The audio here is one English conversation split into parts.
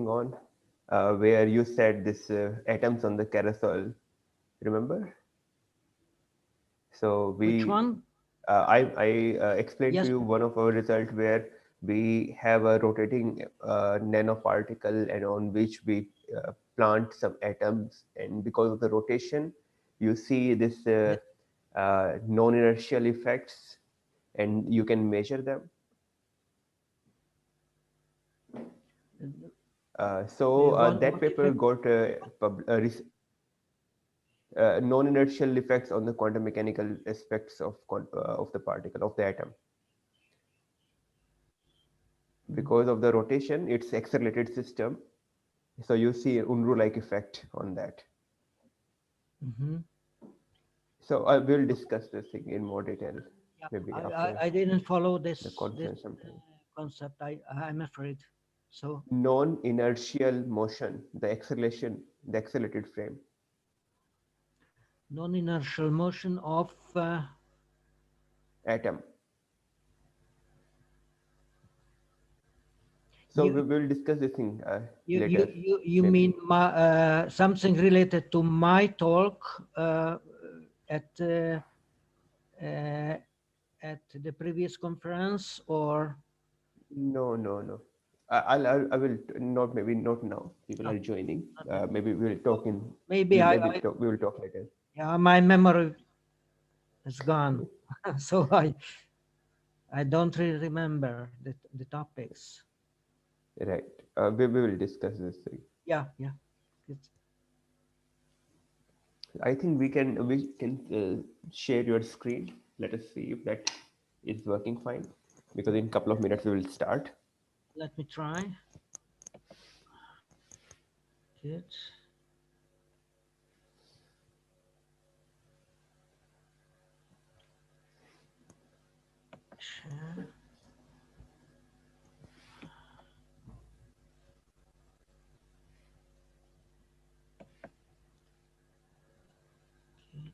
working on, where you said this atoms on the carousel. Remember? So Which we, one? I explained to Yes. you one of our result where we have a rotating nanoparticle and on which we plant some atoms, and because of the rotation, you see this Yeah. non-inertial effects, and you can measure them. That What paper effect? got non-inertial effects on the quantum mechanical aspects of the particle of the atom. Because of the rotation, it's accelerated system. So you see an Unruh-like effect on that. Mm-hmm. So I will discuss this thing in more detail, Yeah, maybe I, after I didn't follow the this conference sometime. concept. I'm afraid. So Non-inertial motion, the acceleration, the accelerated frame, non-inertial motion of atom. So you we will discuss this thing you later, you you maybe. mean something related to my talk at uh, at the previous conference, or No, no, no. I will not, maybe not now. People no, are joining. not that. Maybe we'll Oh, talk in. maybe We will talk later. yeah, my memory is gone, so I don't really remember the topics. Right. We will discuss this thing. Yeah, yeah. It's, I think we can share your screen. Let us see if that is working fine. Because in a couple of minutes we will start. let me try. Good. Share. Good.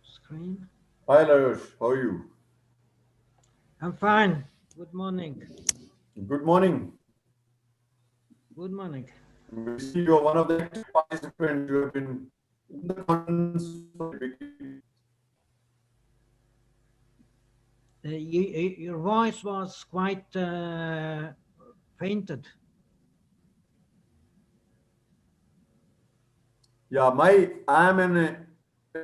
Screen. Hi Layosh, how are you? I'm fine. Good morning. Good morning. Good morning. We see you are one of the active participants. You have been in the conference from the beginning. Your voice was quite fainted. Yeah, I am in a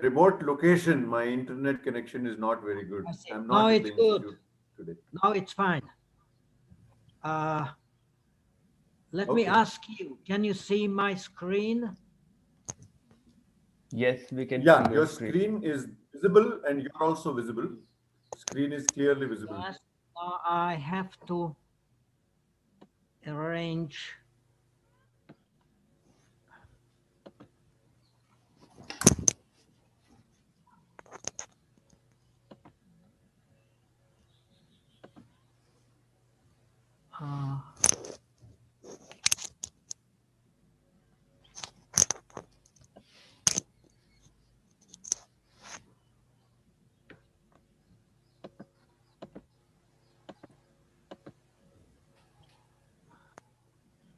remote location. My internet connection is not very good. I see. I'm Now not in it's the good. institute today. Now it's fine. Uh, let me Okay. ask you, can you see my screen? Yes, we can see Yeah, your your screen. screen is visible and you're also visible. Screen is clearly visible. Yes. Now I have to arrange. Uh,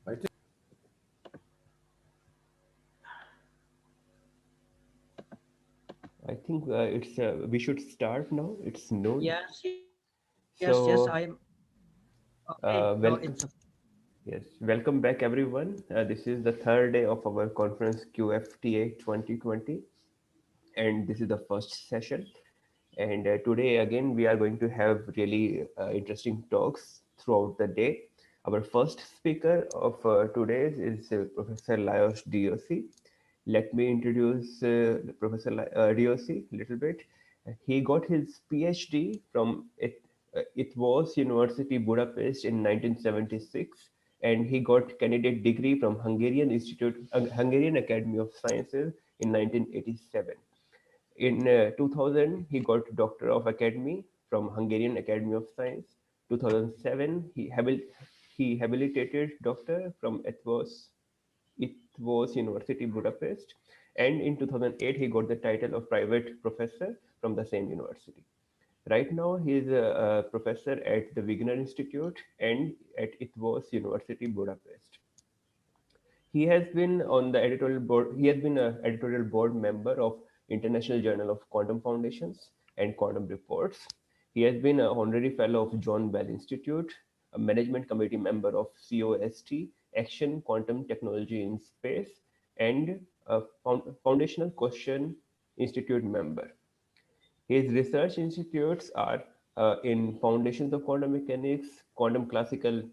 I think I think it's we should start now. It's noon. yes, yes. I'm So okay. No, it's okay. welcome. Yes, welcome back everyone. This is the third day of our conference QFTA 2020, and this is the first session. And today again we are going to have really interesting talks throughout the day. Our first speaker of today is Professor Lajos Doc. Let me introduce Professor Doc a little bit. He got his PhD from it was University Budapest in 1976, and he got candidate degree from Hungarian Academy of Sciences in 1987. In 2000, he got Doctor of Academy from Hungarian Academy of Science. 2007, he habilitated doctor from Ethos, ITWOS University, Budapest. And in 2008, he got the title of private professor from the same university. Right now, he is a professor at the Wigner Institute and at ITWOS University, Budapest. He has been on the editorial board. He has been an editorial board member of International Journal of Quantum Foundations and Quantum Reports. He has been an honorary fellow of John Bell Institute, a management committee member of COST, Action Quantum Technology in Space, and a foundational question institute member. His research institutes are in foundations of quantum mechanics, quantum classical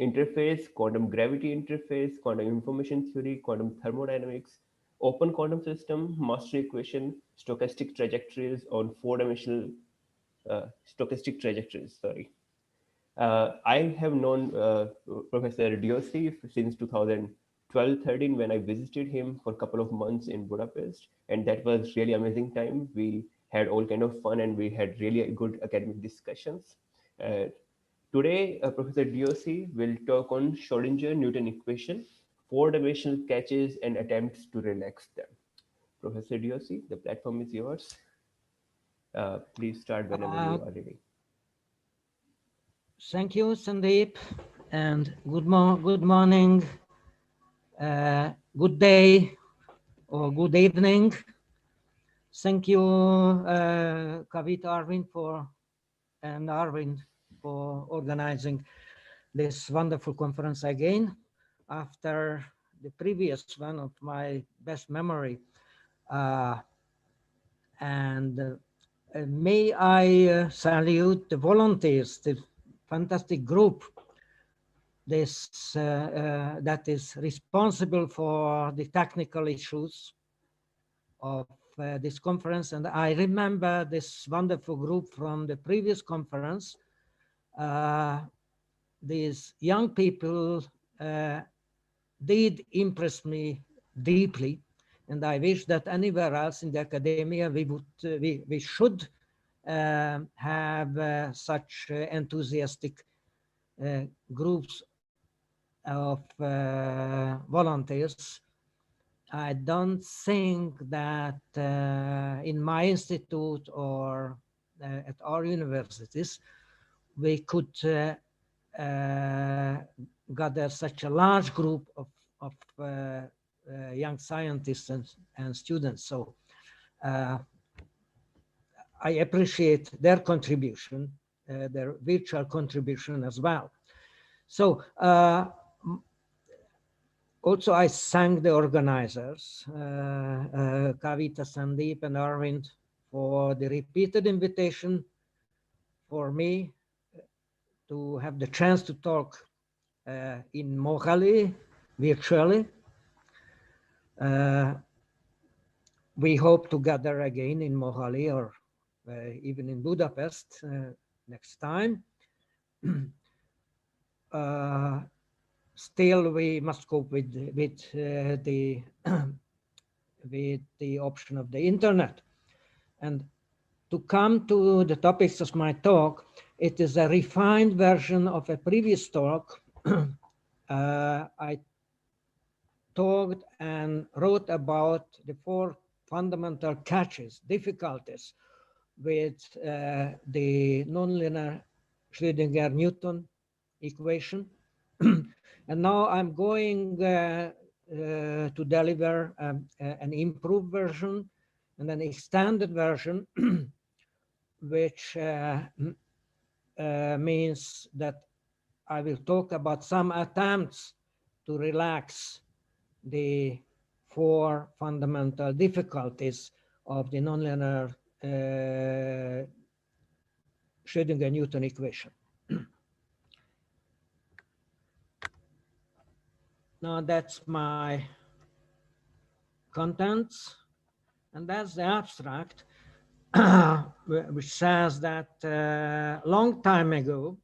interface, quantum gravity interface, quantum information theory, quantum thermodynamics, open quantum system, master equation, stochastic trajectories on four-dimensional stochastic trajectories. Sorry. I have known Professor Diosi since 2012-13 when I visited him for a couple of months in Budapest, and that was really amazing time. We had all kind of fun and we had really good academic discussions. Uh, Today, Professor Diosi will talk on Schrodinger-Newton equation, four-dimensional catches and attempts to relax them. Professor Diosi, the platform is yours. Please start whenever Uh, you are ready. Thank you, Sandeep, and good morning, good day, or good evening. Thank you, Kavit Arvind and Arvind for organizing this wonderful conference again after the previous one of my best memory. And may I salute the volunteers, the fantastic group that is responsible for the technical issues of this conference. And I remember this wonderful group from the previous conference. These young people did impress me deeply, and I wish that anywhere else in the academia we should have such enthusiastic groups of volunteers. I don't think that in my institute or at our universities we could gather such a large group of young scientists and students. So I appreciate their contribution, their virtual contribution as well. So also I thank the organizers, Kavita, Sandeep, and Arvind, for the repeated invitation for me to have the chance to talk in Mohali virtually. We hope to gather again in Mohali or even in Budapest next time. Still, we must cope with the with the option of the internet. And to come to the topics of my talk, it is a refined version of a previous talk. I talked and wrote about the four fundamental catches, difficulties with the nonlinear Schrödinger-Newton equation. And now I'm going to deliver an improved version and an extended version, which means that I will talk about some attempts to relax the four fundamental difficulties of the nonlinear Schrödinger-Newton equation. Now that's my contents, and that's the abstract, which says that a long time ago,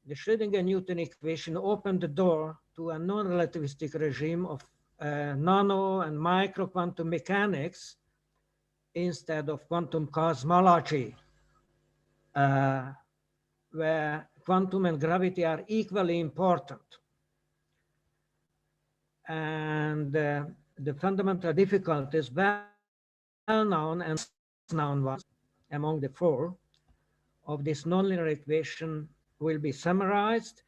the Schrödinger-Newton equation opened the door to a non-relativistic regime of nano and micro quantum mechanics instead of quantum cosmology, where quantum and gravity are equally important. and the fundamental difficulties, well-known and less known ones among the four of this nonlinear equation, will be summarized,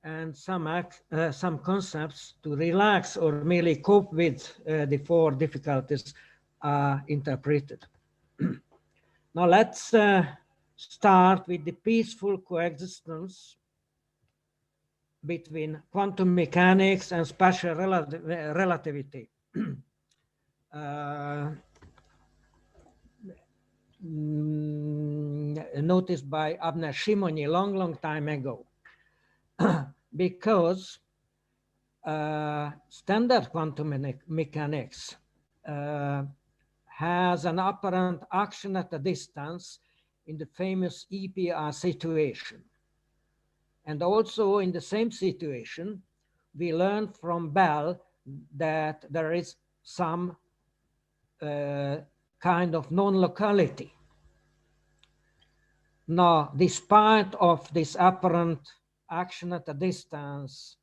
and some concepts to relax or merely cope with the four difficulties are interpreted. Now let's start with the peaceful coexistence between quantum mechanics and special relativity. Noticed by Abner Shimony long time ago. Because standard quantum mechanics has an apparent action at a distance in the famous EPR situation. And also in the same situation, we learned from Bell that there is some kind of non-locality. Now, despite of this apparent action at a distance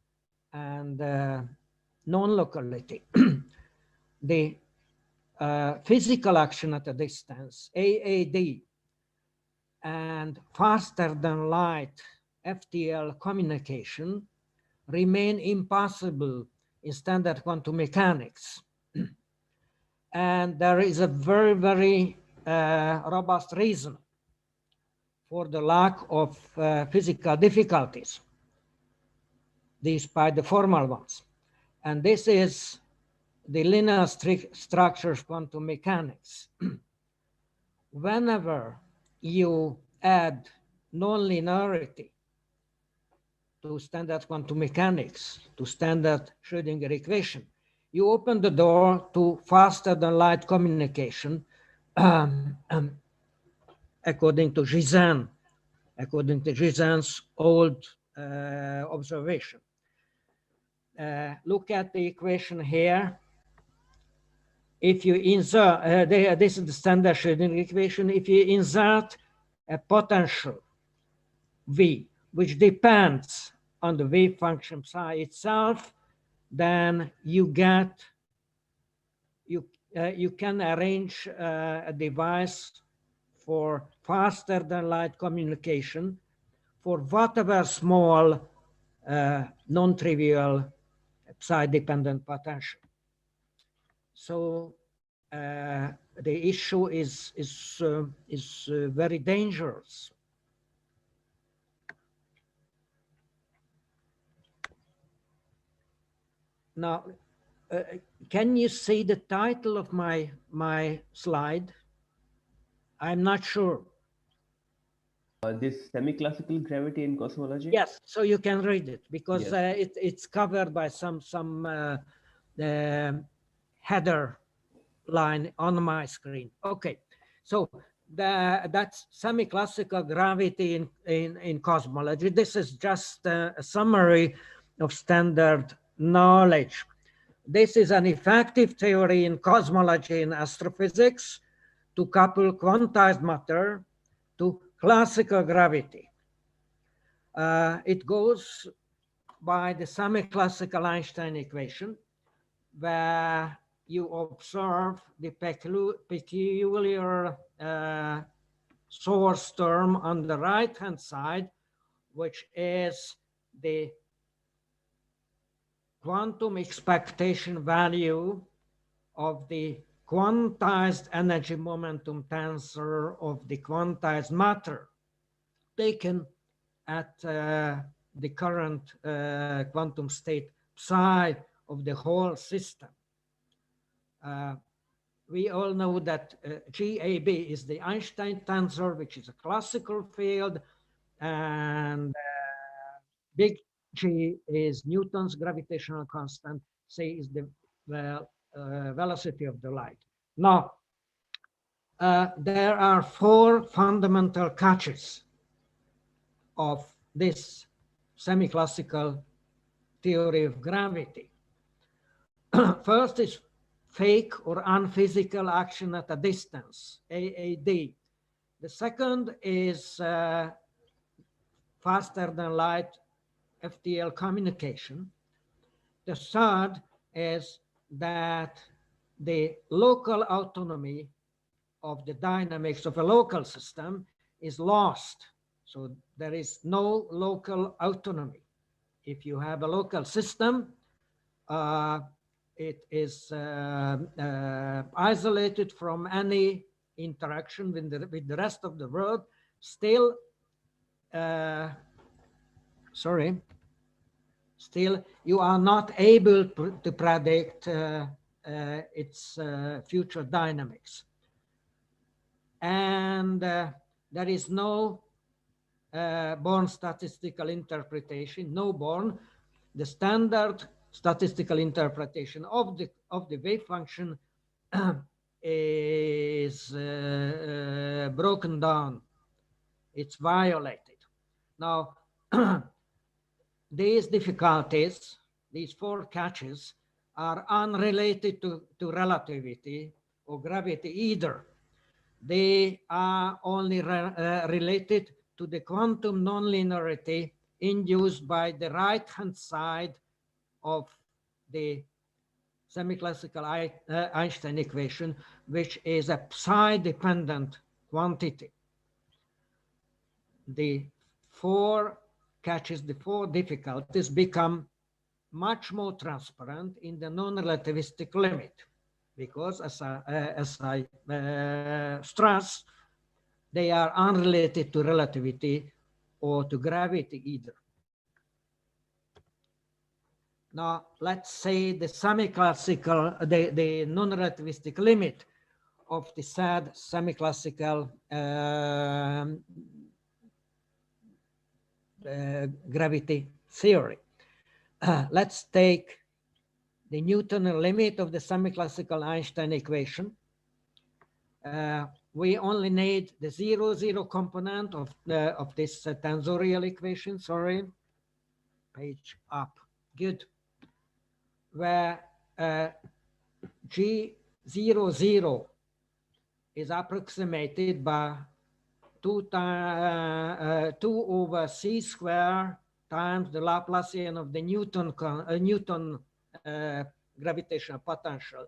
and non-locality, the physical action at a distance, AAD, and faster than light FTL communication remain impossible in standard quantum mechanics. And there is a very robust reason for the lack of physical difficulties, despite the formal ones. And this is the linear structures quantum mechanics. Whenever you add nonlinearity to standard quantum mechanics, to standard Schrödinger equation, you open the door to faster than light communication according to Gizen's old observation. Look at the equation here. If you insert, this is the standard Schrödinger equation, if you insert a potential V, which depends on the wave function psi itself, then you get, you can arrange a device for faster than light communication for whatever small non-trivial psi-dependent potential. So the issue is very dangerous. Now, can you see the title of my slide? I'm not sure. This semi-classical gravity in cosmology? Yes, so you can read it because Yes. it's covered by some header line on my screen. Okay, so that's semi-classical gravity in cosmology. This is just a summary of standard knowledge. This is an effective theory in cosmology and astrophysics to couple quantized matter to classical gravity. It goes by the semi-classical Einstein equation, where you observe the peculiar source term on the right-hand side, which is the quantum expectation value of the quantized energy momentum tensor of the quantized matter taken at the current quantum state psi of the whole system. We all know that GAB is the Einstein tensor, which is a classical field, and big G is Newton's gravitational constant, C is the velocity of the light. Now, there are four fundamental catches of this semi-classical theory of gravity. First is fake or unphysical action at a distance, AAD. The second is faster than light FTL communication. The third, is that the local autonomy of the dynamics of a local system is lost. So there is no local autonomy. If you have a local system, it is isolated from any interaction with the rest of the world. Still, still you are not able to predict its future dynamics. And there is no born statistical interpretation, no born. The standard statistical interpretation of the wave function is broken down. It's violated. Now, these difficulties, these 4 catches, are unrelated to relativity or gravity either. They are only related to the quantum nonlinearity induced by the right-hand side of the semi-classical Einstein equation, which is a psi-dependent quantity. The 4 catches, the 4 difficulties become much more transparent in the non-relativistic limit, because as I stress, they are unrelated to relativity or to gravity either. Now, let's say the semi-classical, the non-relativistic limit of the said semi-classical gravity theory. Let's take the Newtonian limit of the semi-classical Einstein equation. We only need the 0 component of this tensorial equation, sorry, page up, good, where G00 is approximated by 2 over c square times the Laplacian of the Newton gravitational potential.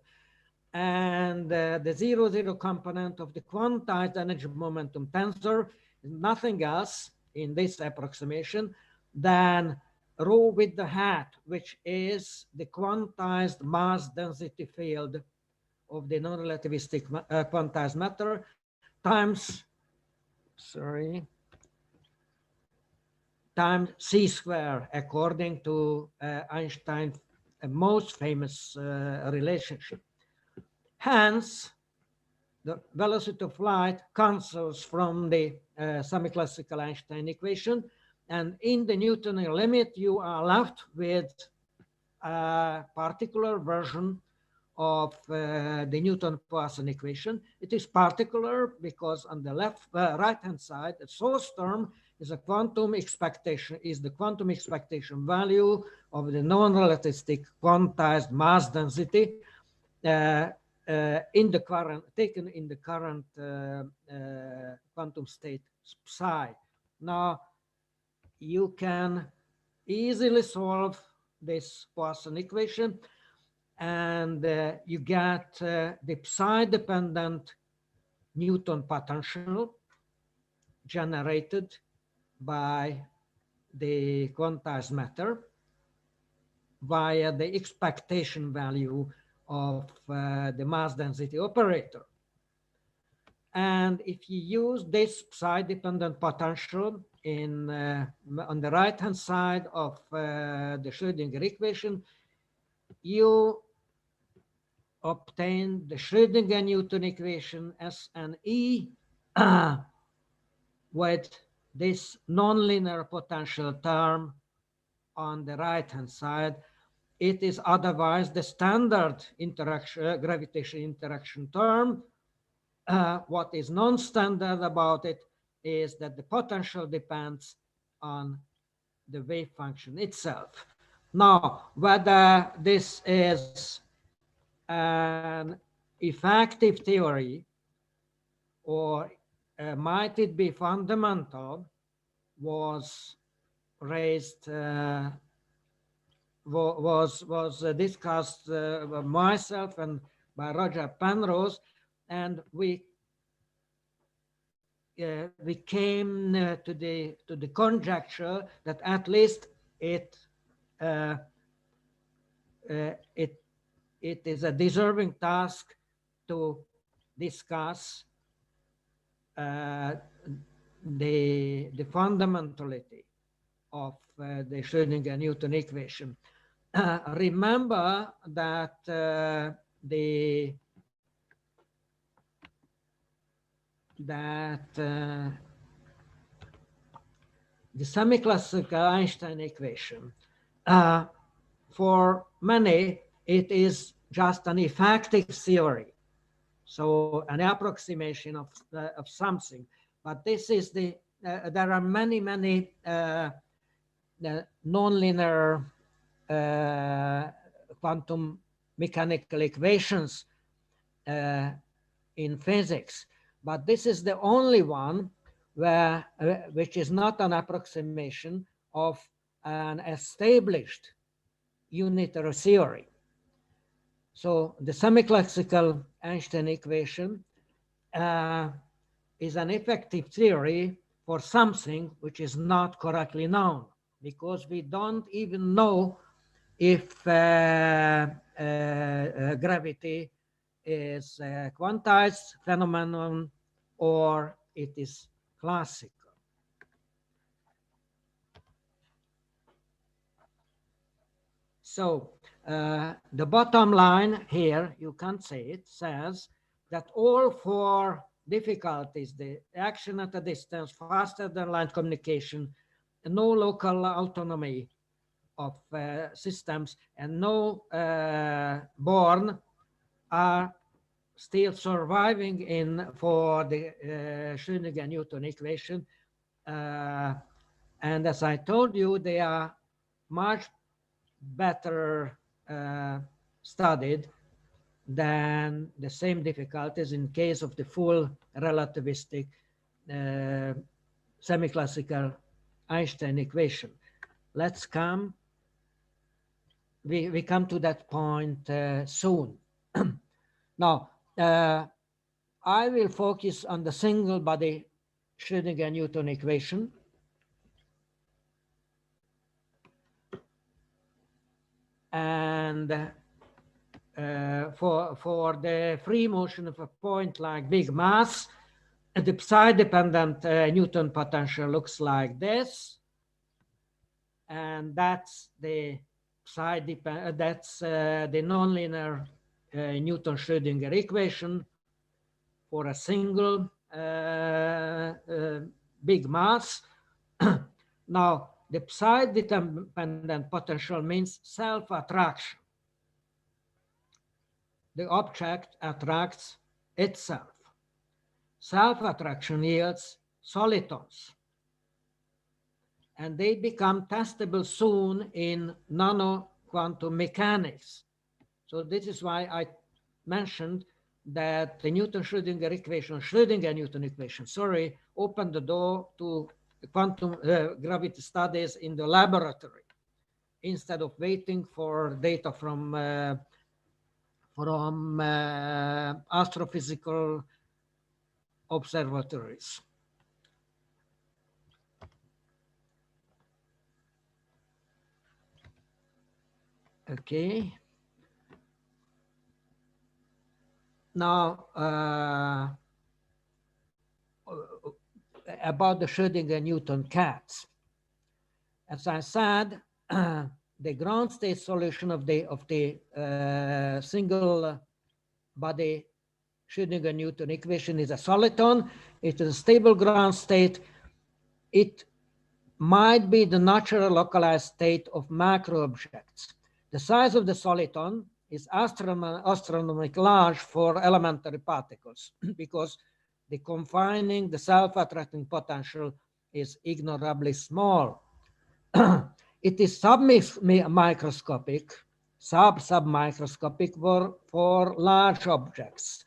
And the 0 component of the quantized energy momentum tensor is nothing else in this approximation than rho with the hat, which is the quantized mass density field of the non-relativistic quantized matter times, times c square, according to Einstein's most famous relationship. Hence, the velocity of light cancels from the semi-classical Einstein equation, and in the Newtonian limit, you are left with a particular version of the Newton-Poisson equation. It is particular because on the right-hand side, the source term is a quantum expectation, is the quantum expectation value of the non-relativistic quantized mass density in the current, taken in the current quantum state psi. Now, you can easily solve this Poisson equation, and you get the psi-dependent Newton potential generated by the quantized matter via the expectation value of the mass density operator. And if you use this psi-dependent potential in on the right-hand side of the Schrödinger equation, you obtain the Schrödinger Newton equation S and E with this nonlinear potential term on the right-hand side. It is otherwise the standard interaction, gravitation interaction term. What is non-standard about it is that the potential depends on the wave function itself. Now, whether this is an effective theory or might it be fundamental was raised was discussed by myself and by Roger Penrose, and we came to the conjecture that at least it is a deserving task to discuss the fundamentality of the Schrödinger-Newton equation. Remember that the semi-classical Einstein equation, for many, it is just an effective theory, so an approximation of something. But this is there are many nonlinear quantum mechanical equations in physics, but this is the only one where which is not an approximation of an established unitary theory. So the semi-classical Einstein equation is an effective theory for something which is not correctly known, because we don't even know if gravity is a quantized phenomenon or it is classical. So the bottom line here, you can say it, says that all four difficulties, the action at a distance, faster than light communication, no local autonomy of systems, and no Born, are still surviving for the Schrödinger-Newton equation. And as I told you, they are much better studied than the same difficulties in case of the full relativistic semi-classical Einstein equation. Let's come, we come to that point soon. Now, I will focus on the single body Schrödinger-Newton equation. And for the free motion of a point like big mass, the psi-dependent Newton potential looks like this, and that's the that's the nonlinear Newton Schrödinger equation for a single big mass. Now, the psi-dependent potential means self-attraction. The object attracts itself. Self-attraction yields solitons, and they become testable soon in nano-quantum mechanics. So this is why I mentioned that the Newton-Schrödinger equation, Schrödinger-Newton equation, sorry, opened the door to quantum gravity studies in the laboratory, instead of waiting for data from astrophysical observatories. Okay. Now, about the Schrödinger-Newton cats. As I said, the ground state solution of the single body Schrödinger-Newton equation is a soliton. It is a stable ground state. It might be the natural localized state of macro objects. The size of the soliton is astronomically large for elementary particles because the confining, the self-attracting potential is ignorably small. It is submicroscopic, submicroscopic for large objects,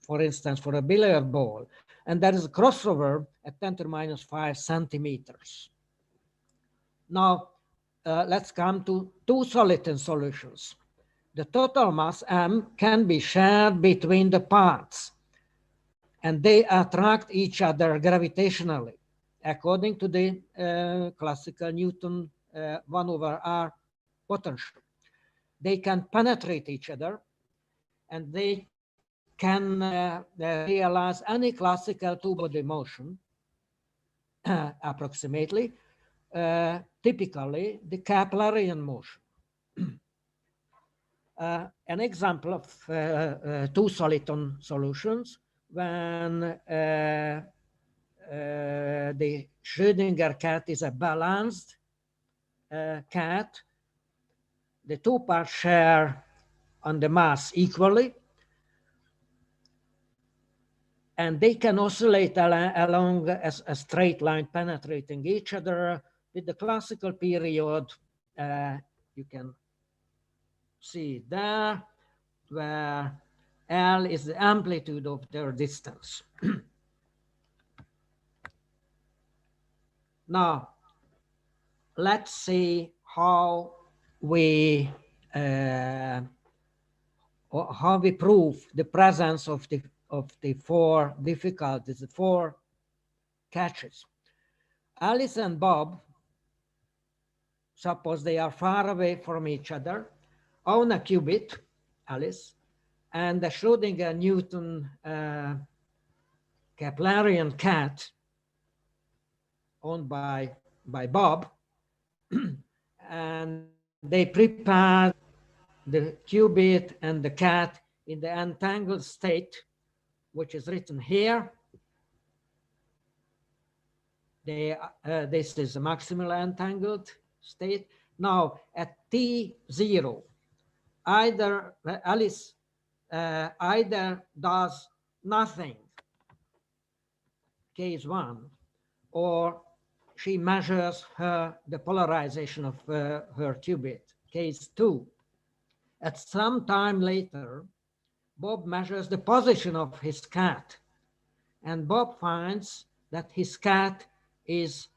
for instance, for a billiard ball. And there is a crossover at 10⁻⁵ centimeters. Now, let's come to two soliton solutions. The total mass m can be shared between the parts, and they attract each other gravitationally, according to the classical Newton 1 over r potential. They can penetrate each other, and they can realize any classical two-body motion, approximately, typically the Keplerian motion. An example of two soliton solutions when the Schrödinger cat is a balanced cat, the two parts share on the mass equally, and they can oscillate along a straight line penetrating each other with the classical period. You can see there, where L is the amplitude of their distance. Now, let's see how we prove the presence of the four difficulties, the four catches. Alice and Bob, suppose they are far away from each other, own a qubit, Alice, and the Schrödinger Newton Keplerian cat owned by Bob, and they prepare the qubit and the cat in the entangled state, which is written here. This is a maximally entangled state. Now at T0, either Alice either does nothing, case 1, or she measures the polarization of her qubit, case 2. At some time later, Bob measures the position of his cat, and Bob finds that his cat is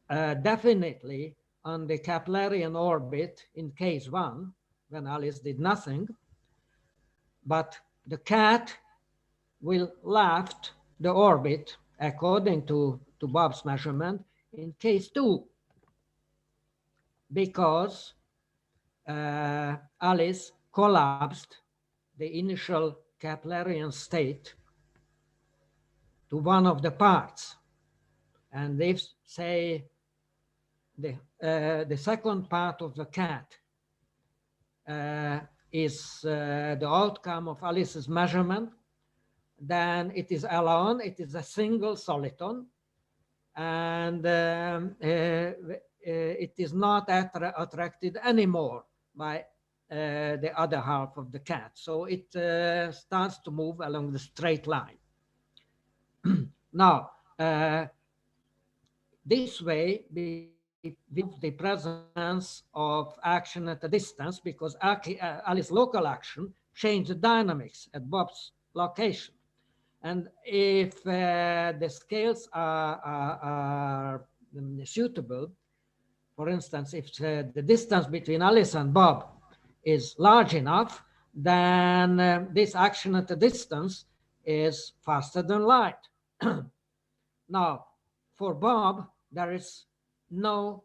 definitely on the Keplerian orbit in case 1, when Alice did nothing, but the cat will left the orbit, according to Bob's measurement, in case 2, because Alice collapsed the initial Keplerian state to one of the parts. And they say the second part of the cat is the outcome of Alice's measurement, then it is alone, it is a single soliton, and it is not attracted anymore by the other half of the cat. So it starts to move along the straight line. Now, this way, with the presence of action at a distance, because Alice's local action changed the dynamics at Bob's location. And if the scales are suitable, for instance, if the distance between Alice and Bob is large enough, then this action at a distance is faster than light. Now, for Bob, there is no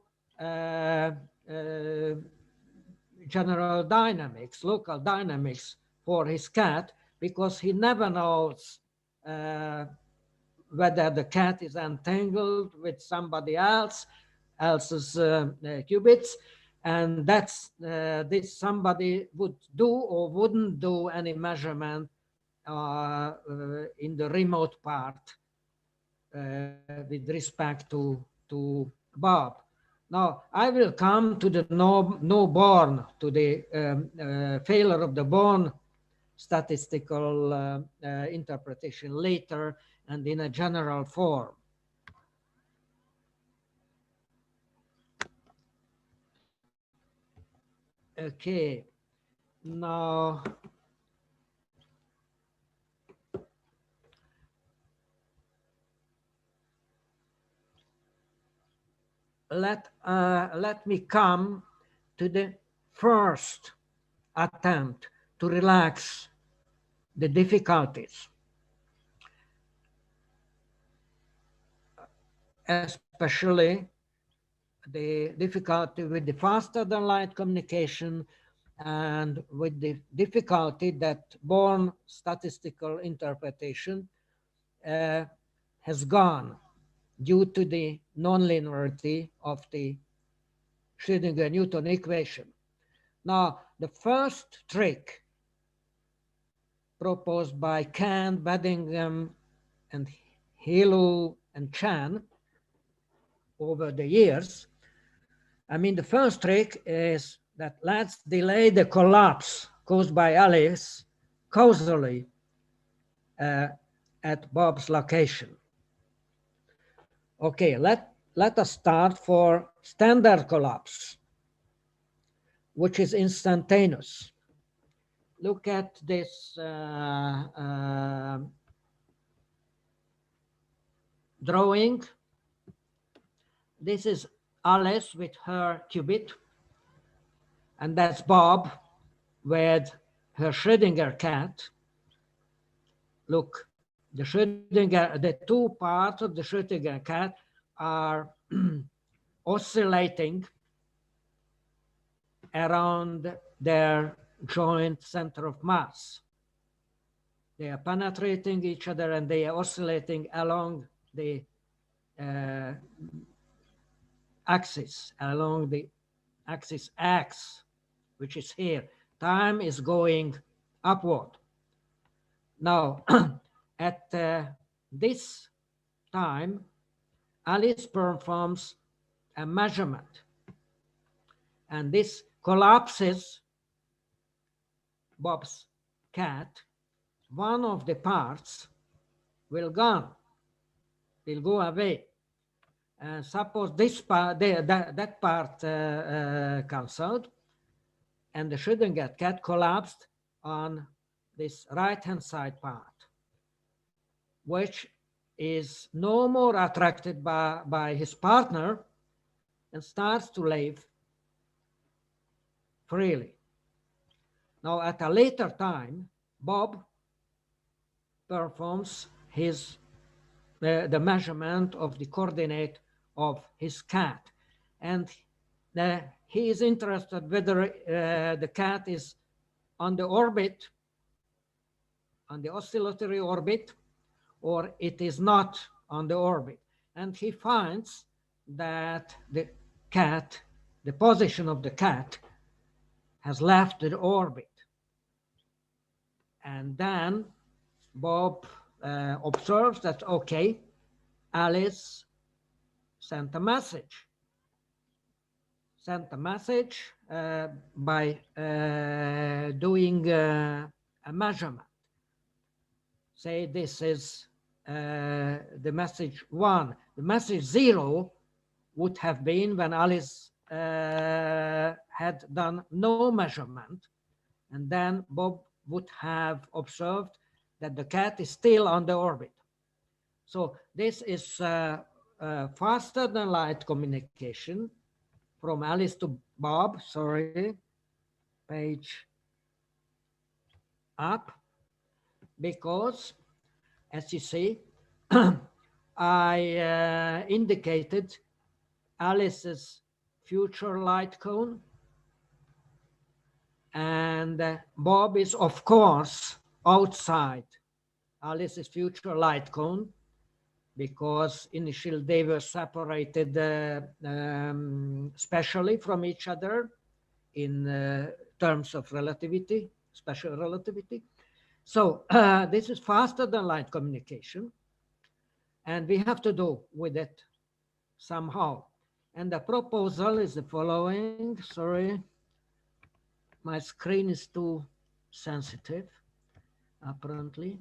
general dynamics, local dynamics for his cat, because he never knows whether the cat is entangled with somebody else's qubits, and that's this somebody would do or wouldn't do any measurement in the remote part with respect to Bob. Now, I will come to the no Born, to the failure of the Born statistical interpretation later and in a general form. Okay, now let me come to the first attempt to relax the difficulties, especially the difficulty with the faster than light communication and with the difficulty that Born statistical interpretation has gone due to the nonlinearity of the Schrödinger-Newton equation. Now, the first trick proposed by Kant, Bedingham, and Hilo and Chan over the years, I mean, the first trick is that let's delay the collapse caused by Alice causally at Bob's location. Okay, let us start for standard collapse, which is instantaneous. Look at this drawing. This is Alice with her qubit, and that's Bob with her Schrödinger cat. Look, the two parts of the Schrödinger cat are oscillating around their joint center of mass. They are penetrating each other and they are oscillating along the axis, along the axis X, which is here. Time is going upward. Now, at this time, Alice performs a measurement, and this collapses Bob's cat. One of the parts will go away. Suppose this part, that part cancelled, and the Schrödinger cat collapsed on this right-hand side part, which is no more attracted by his partner and starts to live freely. Now, at a later time, Bob performs the measurement of the coordinate of his cat, and he is interested whether the cat is on the orbit, on the oscillatory orbit, or it is not on the orbit. And he finds that the position of the cat has left the orbit. And then Bob observes that, okay, Alice sent a message by doing a measurement. Say this is the message 1. The message 0 would have been when Alice had done no measurement, and then Bob would have observed that the cat is still on the orbit. So this is faster than light communication from Alice to Bob, sorry, page up, because as you see, I indicated Alice's future light cone, and Bob is of course outside Alice's future light cone, because initially they were separated specially from each other in terms of relativity, special relativity. So this is faster than light communication, and we have to do with it somehow. And the proposal is the following. Sorry, my screen is too sensitive, apparently.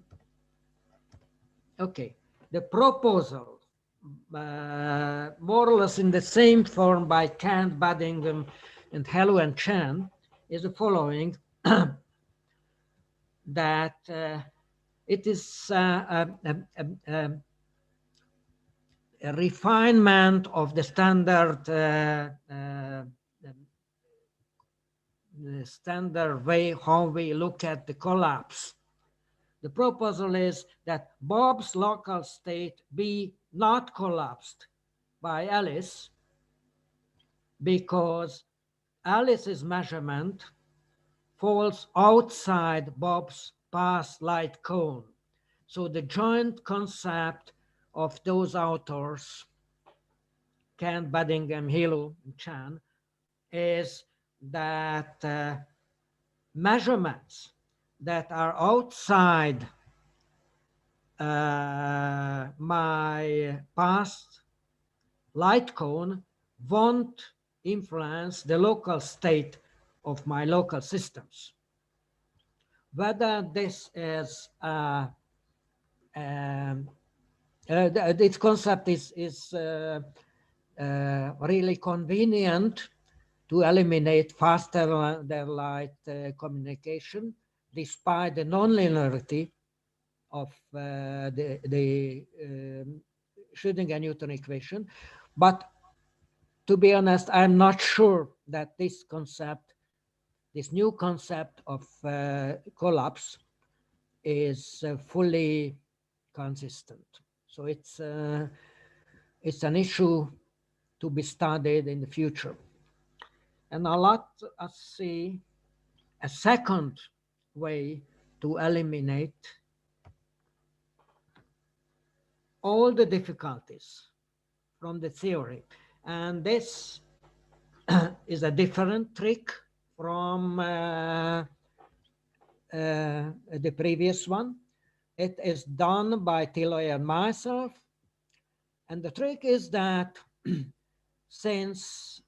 Okay, the proposal, more or less in the same form by Kant, Bedingham, and Hilo and Chan, is the following, that it is a refinement of the standard way how we look at the collapse. The proposal is that Bob's local state be not collapsed by Alice because Alice's measurement falls outside Bob's path light cone. So the joint concept of those authors, Kent, Bedingham, Hilo, and Chan, is that measurements that are outside my past light cone won't influence the local state of my local systems. Whether this is this concept is really convenient to eliminate faster than light communication, despite the nonlinearity of the Schrödinger-Newton equation. But to be honest, I'm not sure that this concept, this new concept of collapse, is fully consistent. So it's an issue to be studied in the future. And now let us see a second way to eliminate all the difficulties from the theory. And this is a different trick from the previous one. It is done by Tilloy and myself. And the trick is that since,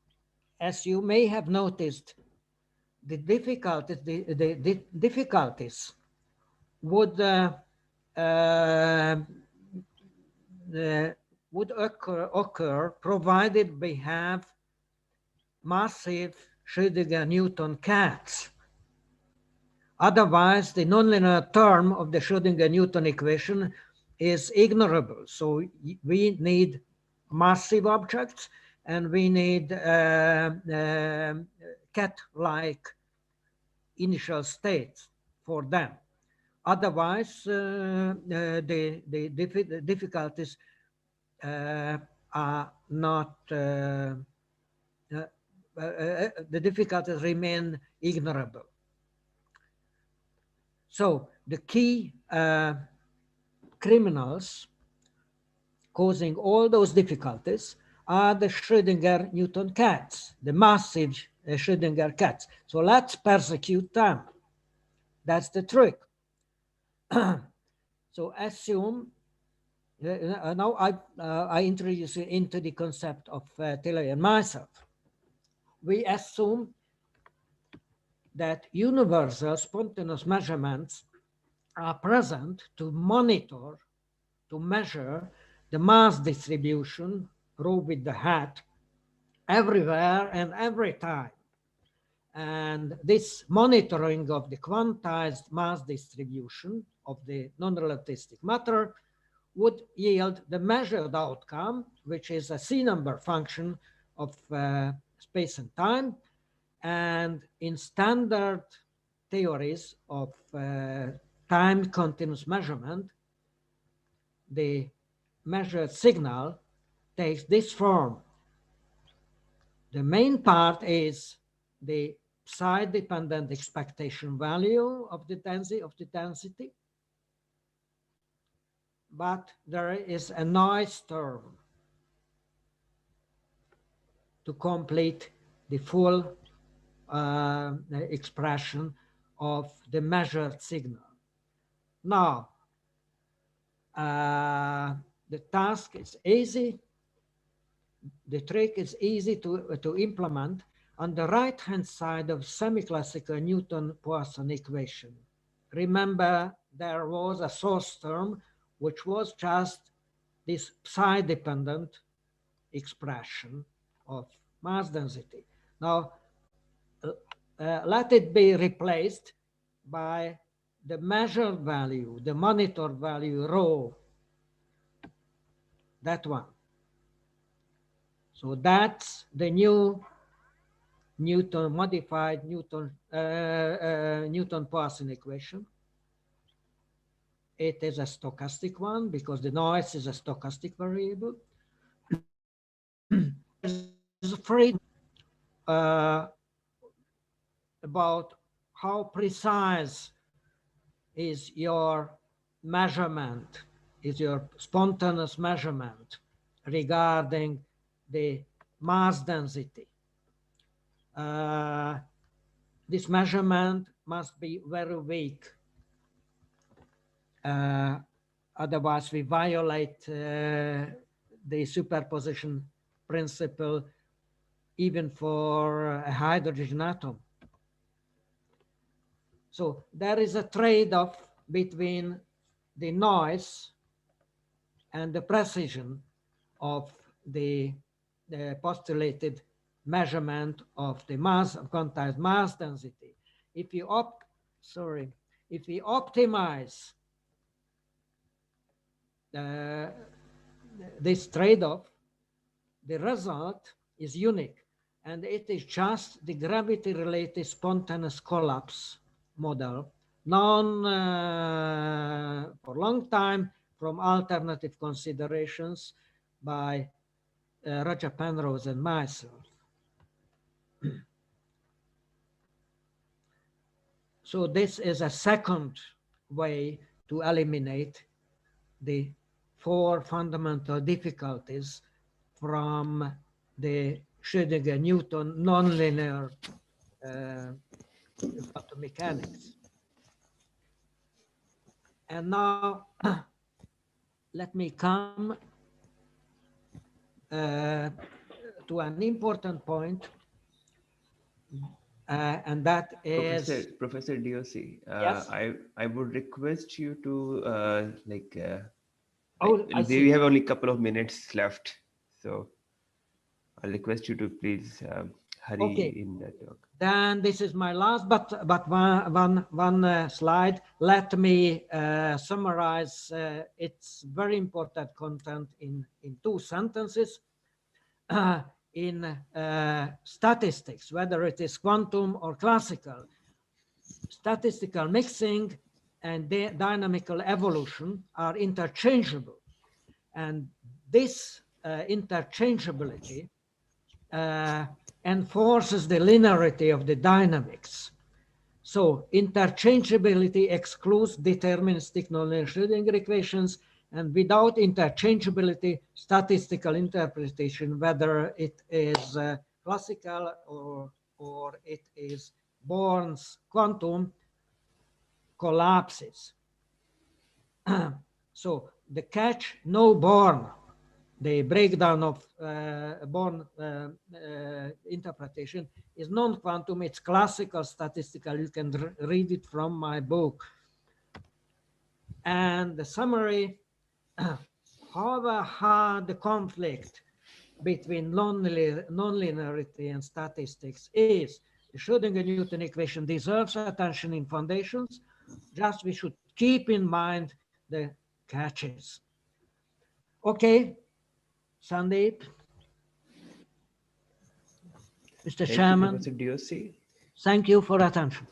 as you may have noticed, the difficulties would occur provided we have massive Schrödinger-Newton cats. Otherwise, the nonlinear term of the Schrödinger-Newton equation is ignorable. So we need massive objects, and we need cat-like initial states for them. Otherwise, the difficulties are not, the difficulties remain ignorable. So the key criminals causing all those difficulties are the Schrödinger-Newton cats, the massive Schrödinger cats. So let's persecute them. That's the trick. So assume, now I introduce you into the concept of Tilloy and myself. We assume that universal spontaneous measurements are present to monitor, to measure the mass distribution, rho with the hat, everywhere and every time. And this monitoring of the quantized mass distribution of the non-relativistic matter would yield the measured outcome, which is a C-number function of space and time. And in standard theories of time continuous measurement, the measured signal takes this form. The main part is the psi-dependent expectation value of the density, but there is a noise term to complete the full expression of the measured signal. Now, the task is easy. The trick is easy to implement on the right-hand side of semi-classical Newton-Poisson equation. Remember, there was a source term, which was just this psi-dependent expression of mass density. Now, let it be replaced by the measured value, the monitor value rho, that one. So that's the new modified Newton-Poisson equation. It is a stochastic one because the noise is a stochastic variable. There's freedom about how precise is your measurement, is your spontaneous measurement regarding the mass density. This measurement must be very weak. Otherwise, we violate the superposition principle even for a hydrogen atom. So there is a trade-off between the noise and the precision of the postulated measurement of the mass of quantized mass density. If we optimize this trade-off, the result is unique, and it is just the gravity-related spontaneous collapse model, known for a long time from alternative considerations by Roger Penrose and myself. So this is a second way to eliminate the four fundamental difficulties from the Schrödinger-Newton nonlinear quantum mechanics. And now let me come to an important point, and that is Professor DOC. Yes? I would request you to I see. we have only a couple of minutes left, so I'll request you to please hurry in that talk. Then this is my last, but one slide. Let me summarize its very important content in two sentences. In statistics, whether it is quantum or classical, statistical mixing and dynamical evolution are interchangeable. And this interchangeability enforces the linearity of the dynamics. So interchangeability excludes deterministic nonlinear Schrödinger equations, and without interchangeability, statistical interpretation, whether it is classical or it is Born's quantum, collapses. So the catch, no Born, the breakdown of Born interpretation is non-quantum, it's classical statistical. You can read it from my book. And the summary, however hard the conflict between nonlinearity and statistics is, the Schrödinger-Newton equation deserves attention in foundations. Just we should keep in mind the catches. Okay, Sandeep. Mr. Chairman. Thank you, Professor DOC. Thank you for attention.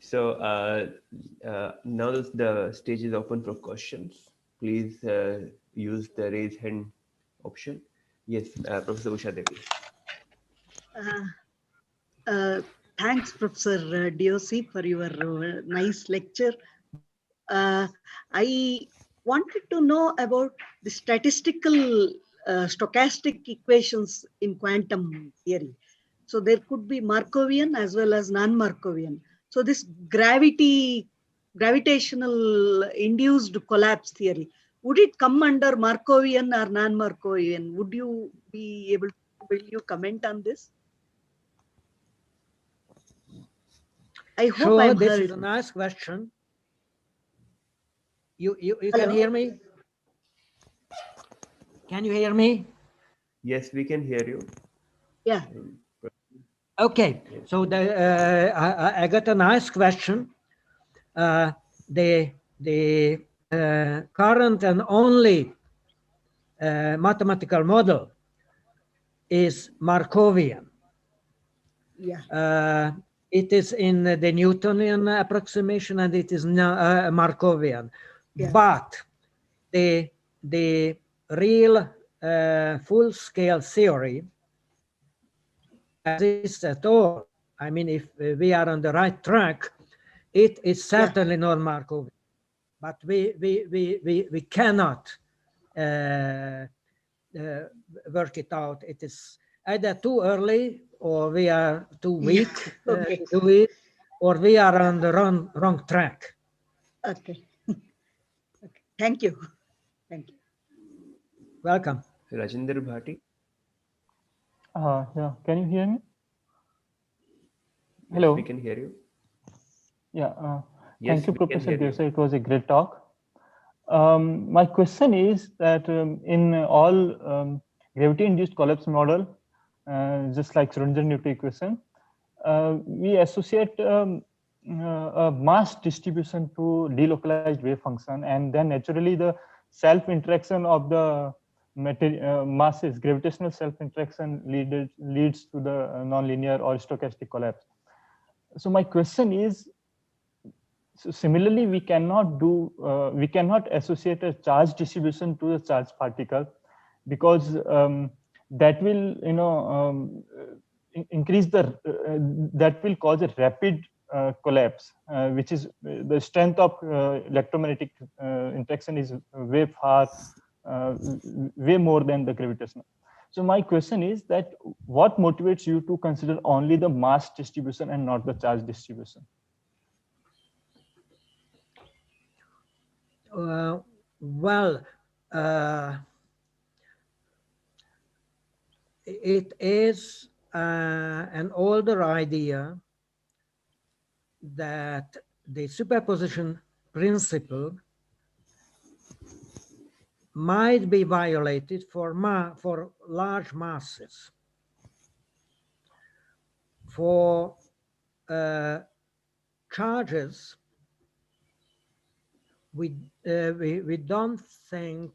So now the stage is open for questions. Please use the raise hand option. Yes, Professor Usha Devi. Thanks, Professor DOC, for your nice lecture. I wanted to know about the statistical stochastic equations in quantum theory. So there could be Markovian as well as non-Markovian. So this gravitational induced collapse theory, would it come under Markovian or non-Markovian? Would you be able to, will you comment on this? I hope I'm this heard. is a nice question. You can hear me? Can you hear me? Yes, we can hear you. Yeah. Okay, so I got a nice question. The current and only mathematical model is Markovian. Yeah. It is in the Newtonian approximation, and it is Markovian. Yeah. But the real full-scale theory exists at all. I mean, if we are on the right track, it is certainly not Markovian. But we cannot work it out. It is either too early, or we are too weak Okay. to do it, or we are on the wrong track. Okay. Okay. Thank you. Thank you. Welcome. Rajinder Bhati. Yeah, can you hear me? Yes, Hello. we can hear you. Yeah, Yes, thank you, we can Professor hear you. Desai. It was a great talk. My question is that in all gravity-induced collapse model, just like Schrödinger-Newton equation, we associate a mass distribution to delocalized wave function, and then naturally the self-interaction of the masses, gravitational self-interaction leads to the nonlinear or stochastic collapse. So my question is, so similarly, we cannot associate a charge distribution to the charge particle, because that will, increase that will cause a rapid collapse, which is the strength of electromagnetic interaction is way more than the gravitational. So my question is that what motivates you to consider only the mass distribution and not the charge distribution? Well, it is an older idea that the superposition principle might be violated for large masses. For charges, we don't think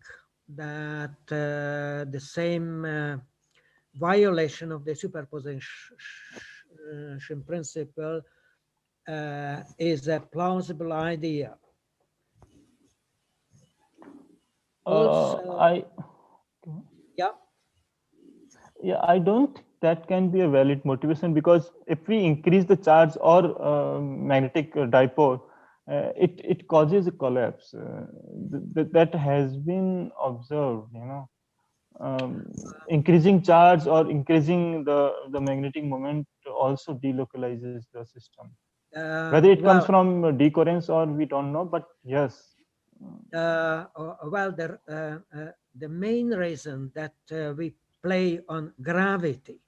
that the same violation of the superposition principle is a plausible idea. Also, I don't think that can be a valid motivation, because if we increase the charge or magnetic dipole, it causes a collapse. That has been observed, increasing charge or increasing the magnetic moment also delocalizes the system. Whether it comes from decoherence or we don't know, but yes. Well, the main reason that we play on gravity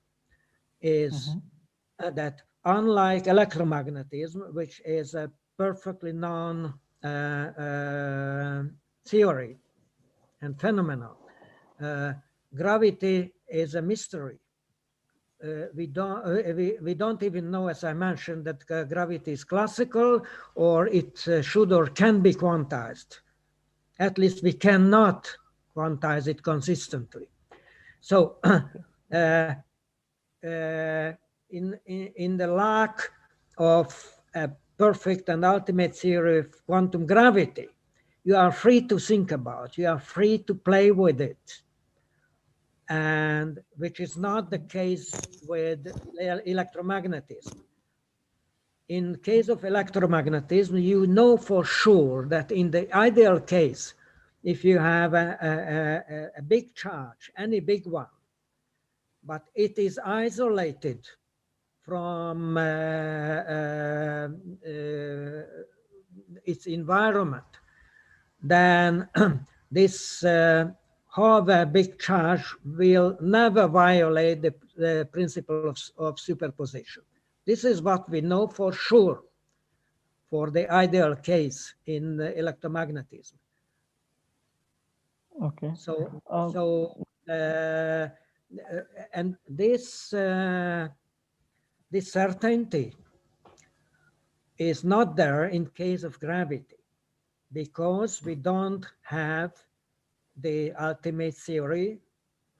is that, unlike electromagnetism, which is a perfectly known theory and phenomenon, gravity is a mystery. We don't even know, as I mentioned, that gravity is classical, or it should or can be quantized. At least we cannot quantize it consistently. So in the lack of a perfect and ultimate theory of quantum gravity, you are free to think about, you are free to play with it, and which is not the case with electromagnetism. In case of electromagnetism, you know for sure that in the ideal case, if you have a big charge, any big one, but it is isolated from its environment, then this however big charge will never violate the principle of superposition. This is what we know for sure for the ideal case in electromagnetism. Okay. And this certainty is not there in case of gravity, because we don't have the ultimate theory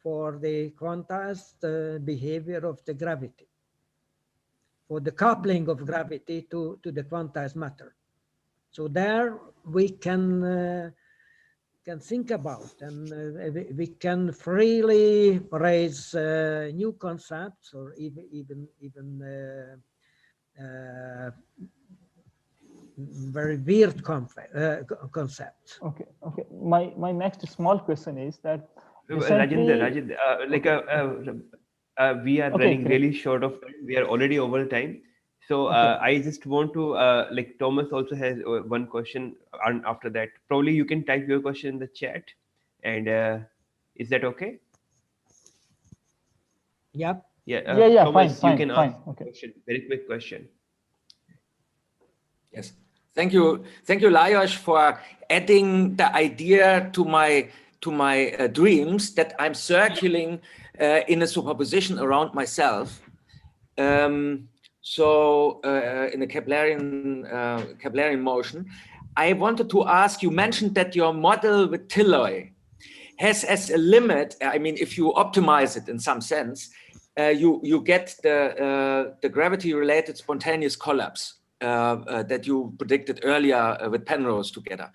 for the quantized behavior of the gravity, for the coupling of gravity to the quantized matter. So there we can think about, and we can freely raise new concepts, or even very weird concepts. Okay. My next small question is that Rajendra, recently, we are okay, running great. really short of time. We are already over time. So Okay. I just want to, like Thomas also has one question, and after that, probably you can type your question in the chat. And is that okay? Yep. Yeah, Yeah, Thomas, you fine. can ask a Okay. question, very quick question. Yes, thank you, Lajos, for adding the idea to my dreams that I'm circling in a superposition around myself. So in a Keplerian motion, I wanted to ask. You mentioned that your model with Tilloy has as a limit. I mean, if you optimize it in some sense, you get the gravity-related spontaneous collapse that you predicted earlier with Penrose together.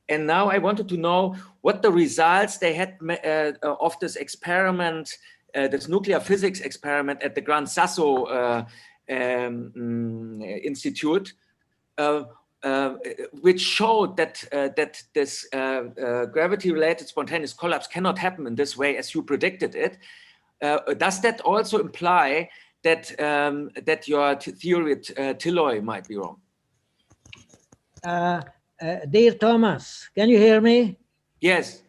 And now I wanted to know what the results they had of this experiment, this nuclear physics experiment at the Gran Sasso Institute, which showed that this gravity-related spontaneous collapse cannot happen in this way as you predicted it. Does that also imply that that your theory at Tilloy might be wrong? Dear Thomas, can you hear me? Yes.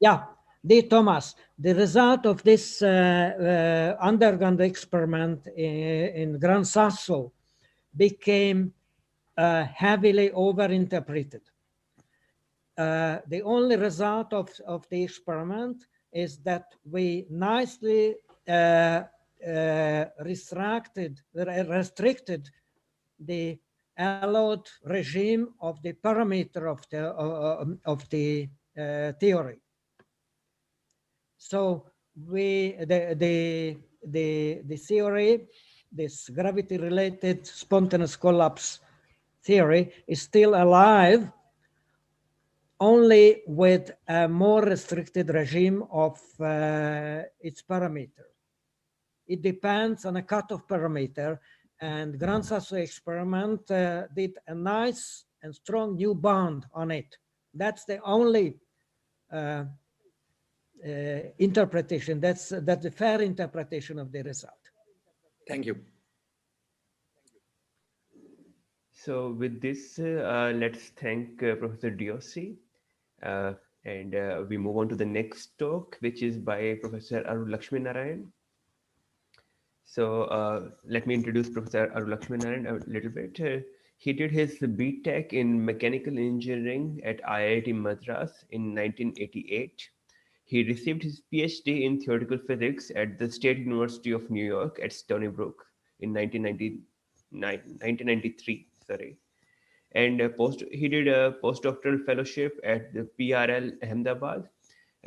Yeah, dear Thomas, the result of this underground experiment in Gran Sasso became heavily overinterpreted. The only result of the experiment is that we nicely restricted the allowed regime of the parameter of the theory. So the theory, this gravity-related spontaneous collapse theory, is still alive, only with a more restricted regime of its parameter. It depends on a cutoff parameter, and Gran Sasso experiment did a nice and strong new bound on it. That's the only interpretation. That's the fair interpretation of the result. Thank you. So with this, let's thank Professor Diossi. And we move on to the next talk, which is by Professor Arul Lakshminarayan. So let me introduce Professor Arul Lakshminarayan a little bit. He did his BTech in Mechanical Engineering at IIT Madras in 1988. He received his PhD in Theoretical Physics at the State University of New York at Stony Brook in 1993. Sorry. And he did a postdoctoral fellowship at the PRL Ahmedabad,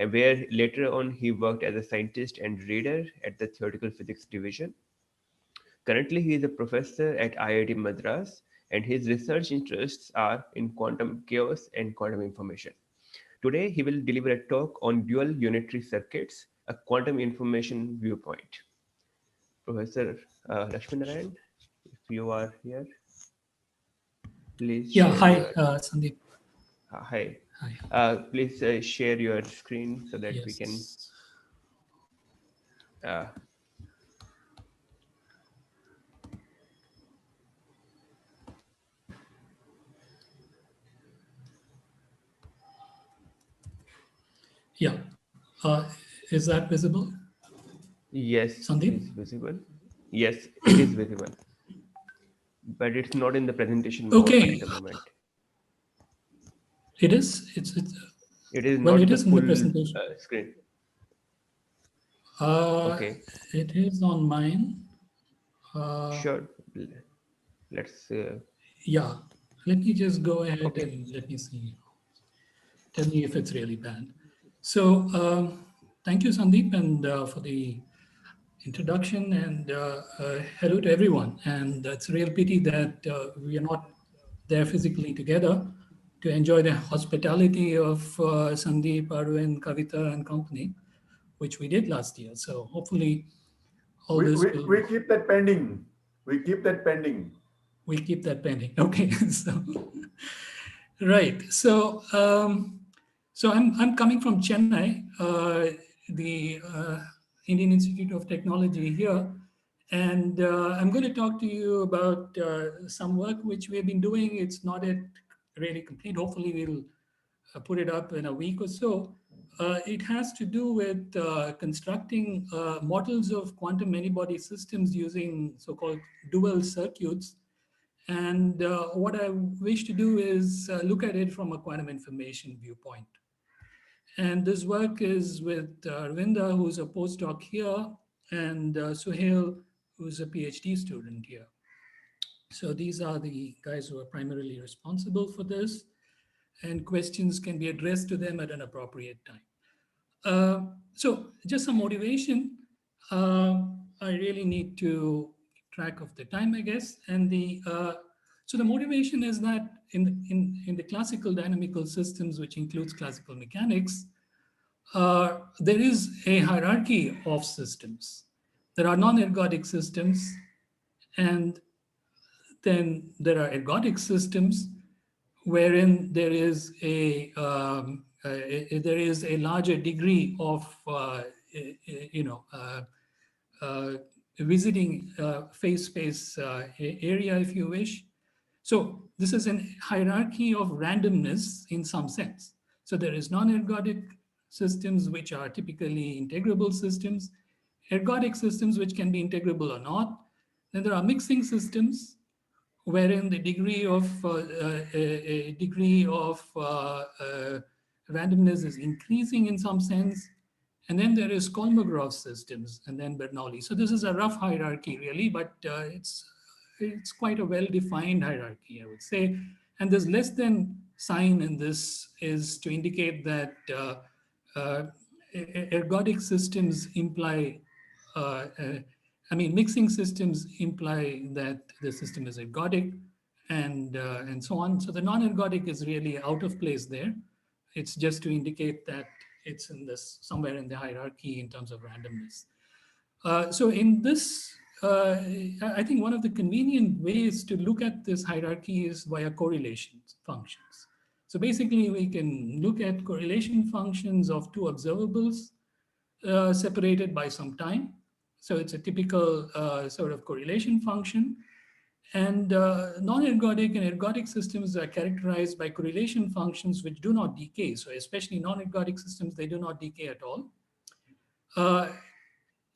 where later on he worked as a scientist and reader at the Theoretical Physics Division. Currently, he is a professor at IIT Madras, and his research interests are in quantum chaos and quantum information. Today, he will deliver a talk on dual unitary circuits, a quantum information viewpoint. Professor Lakshminarayan, if you are here, please. Yeah, hi, Sandeep. Hi. Hi. Please share your screen so that we can. Yeah. Is that visible? Yes, Sandeep? it is visible. Yes, it is visible. But it's not in the presentation mode at the moment. It is? It is well, not it the is in full the presentation. Screen. Okay. It is on mine. Sure. Let's. Yeah. Let me just go ahead Okay. and let me see. Tell me if it's really bad. So thank you, Sandeep, and for the introduction, and hello to everyone. And it's a real pity that we are not there physically together to enjoy the hospitality of Sandeep, Arvind, Kavita, and company, which we did last year. So hopefully all We, this we, will, we keep that pending. We keep that pending. we'll keep that pending. Okay, so right. So I'm coming from Chennai, the Indian Institute of Technology here, and I'm going to talk to you about some work which we have been doing. It's not yet really complete. Hopefully, we'll put it up in a week or so. It has to do with constructing models of quantum many-body systems using so-called dual circuits. And what I wish to do is look at it from a quantum information viewpoint. And this work is with Arvinda, who's a postdoc here, and Suhail, who's a PhD student here. So these are the guys who are primarily responsible for this, and questions can be addressed to them at an appropriate time. So just some motivation. I really need to keep track of the time, I guess. And so the motivation is that in the classical dynamical systems, which includes classical mechanics, there is a hierarchy of systems. There are non-ergodic systems, and then there are ergodic systems, wherein there is a larger degree of visiting phase space area, if you wish. So this is a hierarchy of randomness in some sense. So there is non-ergodic systems which are typically integrable systems, ergodic systems which can be integrable or not. Then there are mixing systems wherein the degree of randomness is increasing in some sense. And then there is Kolmogorov systems, and then Bernoulli. So this is a rough hierarchy, really, but it's quite a well-defined hierarchy, I would say. And this less than sign in this is to indicate that ergodic systems imply, mixing systems imply that the system is ergodic, and so on. So the non-ergodic is really out of place there. It's just to indicate that it's in this somewhere in the hierarchy in terms of randomness. So in this, I think one of the convenient ways to look at this hierarchy is via correlation functions. So basically, we can look at correlation functions of two observables separated by some time. So it's a typical sort of correlation function. And non-ergodic and ergodic systems are characterized by correlation functions which do not decay. So especially non-ergodic systems, they do not decay at all.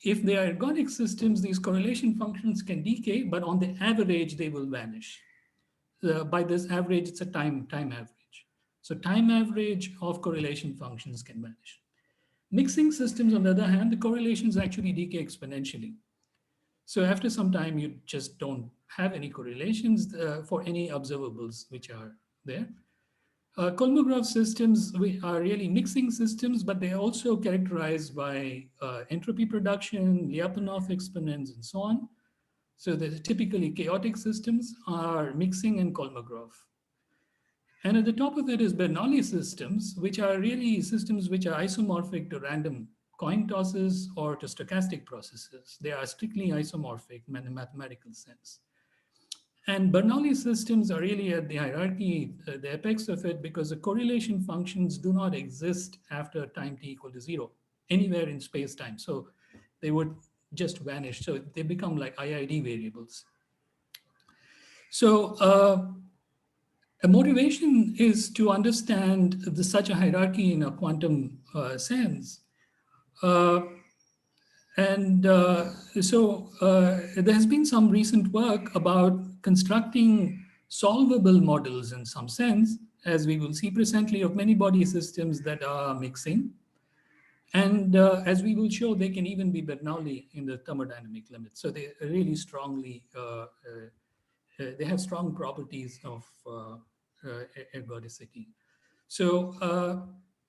If they are ergodic systems, these correlation functions can decay, but on the average, they will vanish. By this average, it's a time average. So time average of correlation functions can vanish. Mixing systems, on the other hand, the correlations actually decay exponentially. So after some time, you just don't have any correlations for any observables which are there. Kolmogorov systems are really mixing systems, but they are also characterized by entropy production, Lyapunov exponents, and so on. So the typically chaotic systems are mixing and Kolmogorov. And at the top of it is Bernoulli systems, which are really systems which are isomorphic to random coin tosses or to stochastic processes. They are strictly isomorphic in a mathematical sense. And Bernoulli systems are really at the hierarchy, the apex of it, because the correlation functions do not exist after time t equal to 0 anywhere in space-time. So they would just vanish. So they become like IID variables. So a motivation is to understand such a hierarchy in a quantum sense. So there has been some recent work about constructing solvable models in some sense, as we will see presently, of many body systems that are mixing. And as we will show, they can even be Bernoulli in the thermodynamic limit. So they really strongly, they have strong properties of ergodicity. So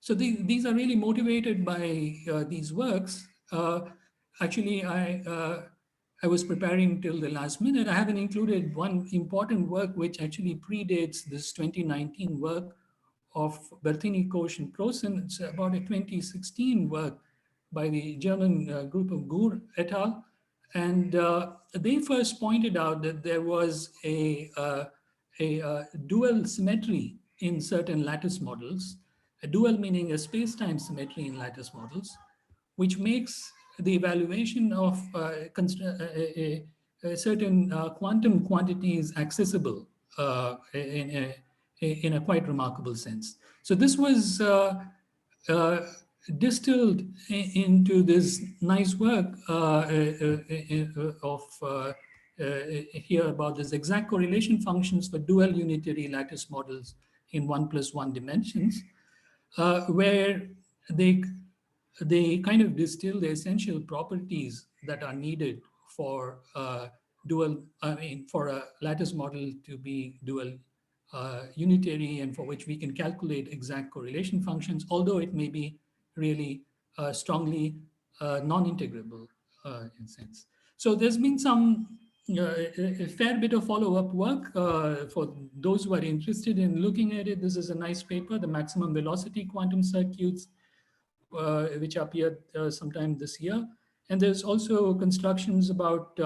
So these are really motivated by these works. Actually, I was preparing till the last minute. I haven't included one important work which actually predates this 2019 work of Bertini, Koch, and Prosen. It's about a 2016 work by the German group of Gur et al. And they first pointed out that there was a dual symmetry in certain lattice models, a dual meaning a space-time symmetry in lattice models, which makes the evaluation of certain quantum quantities accessible in a quite remarkable sense. So this was distilled into this nice work here about this exact correlation functions for dual unitary lattice models in 1+1 dimensions, where they kind of distill the essential properties that are needed for for a lattice model to be dual unitary, and for which we can calculate exact correlation functions, although it may be really strongly non-integrable in sense. So there's been a fair bit of follow-up work for those who are interested in looking at it. This is a nice paper, the maximum velocity quantum circuits, which appeared sometime this year. And there's also constructions about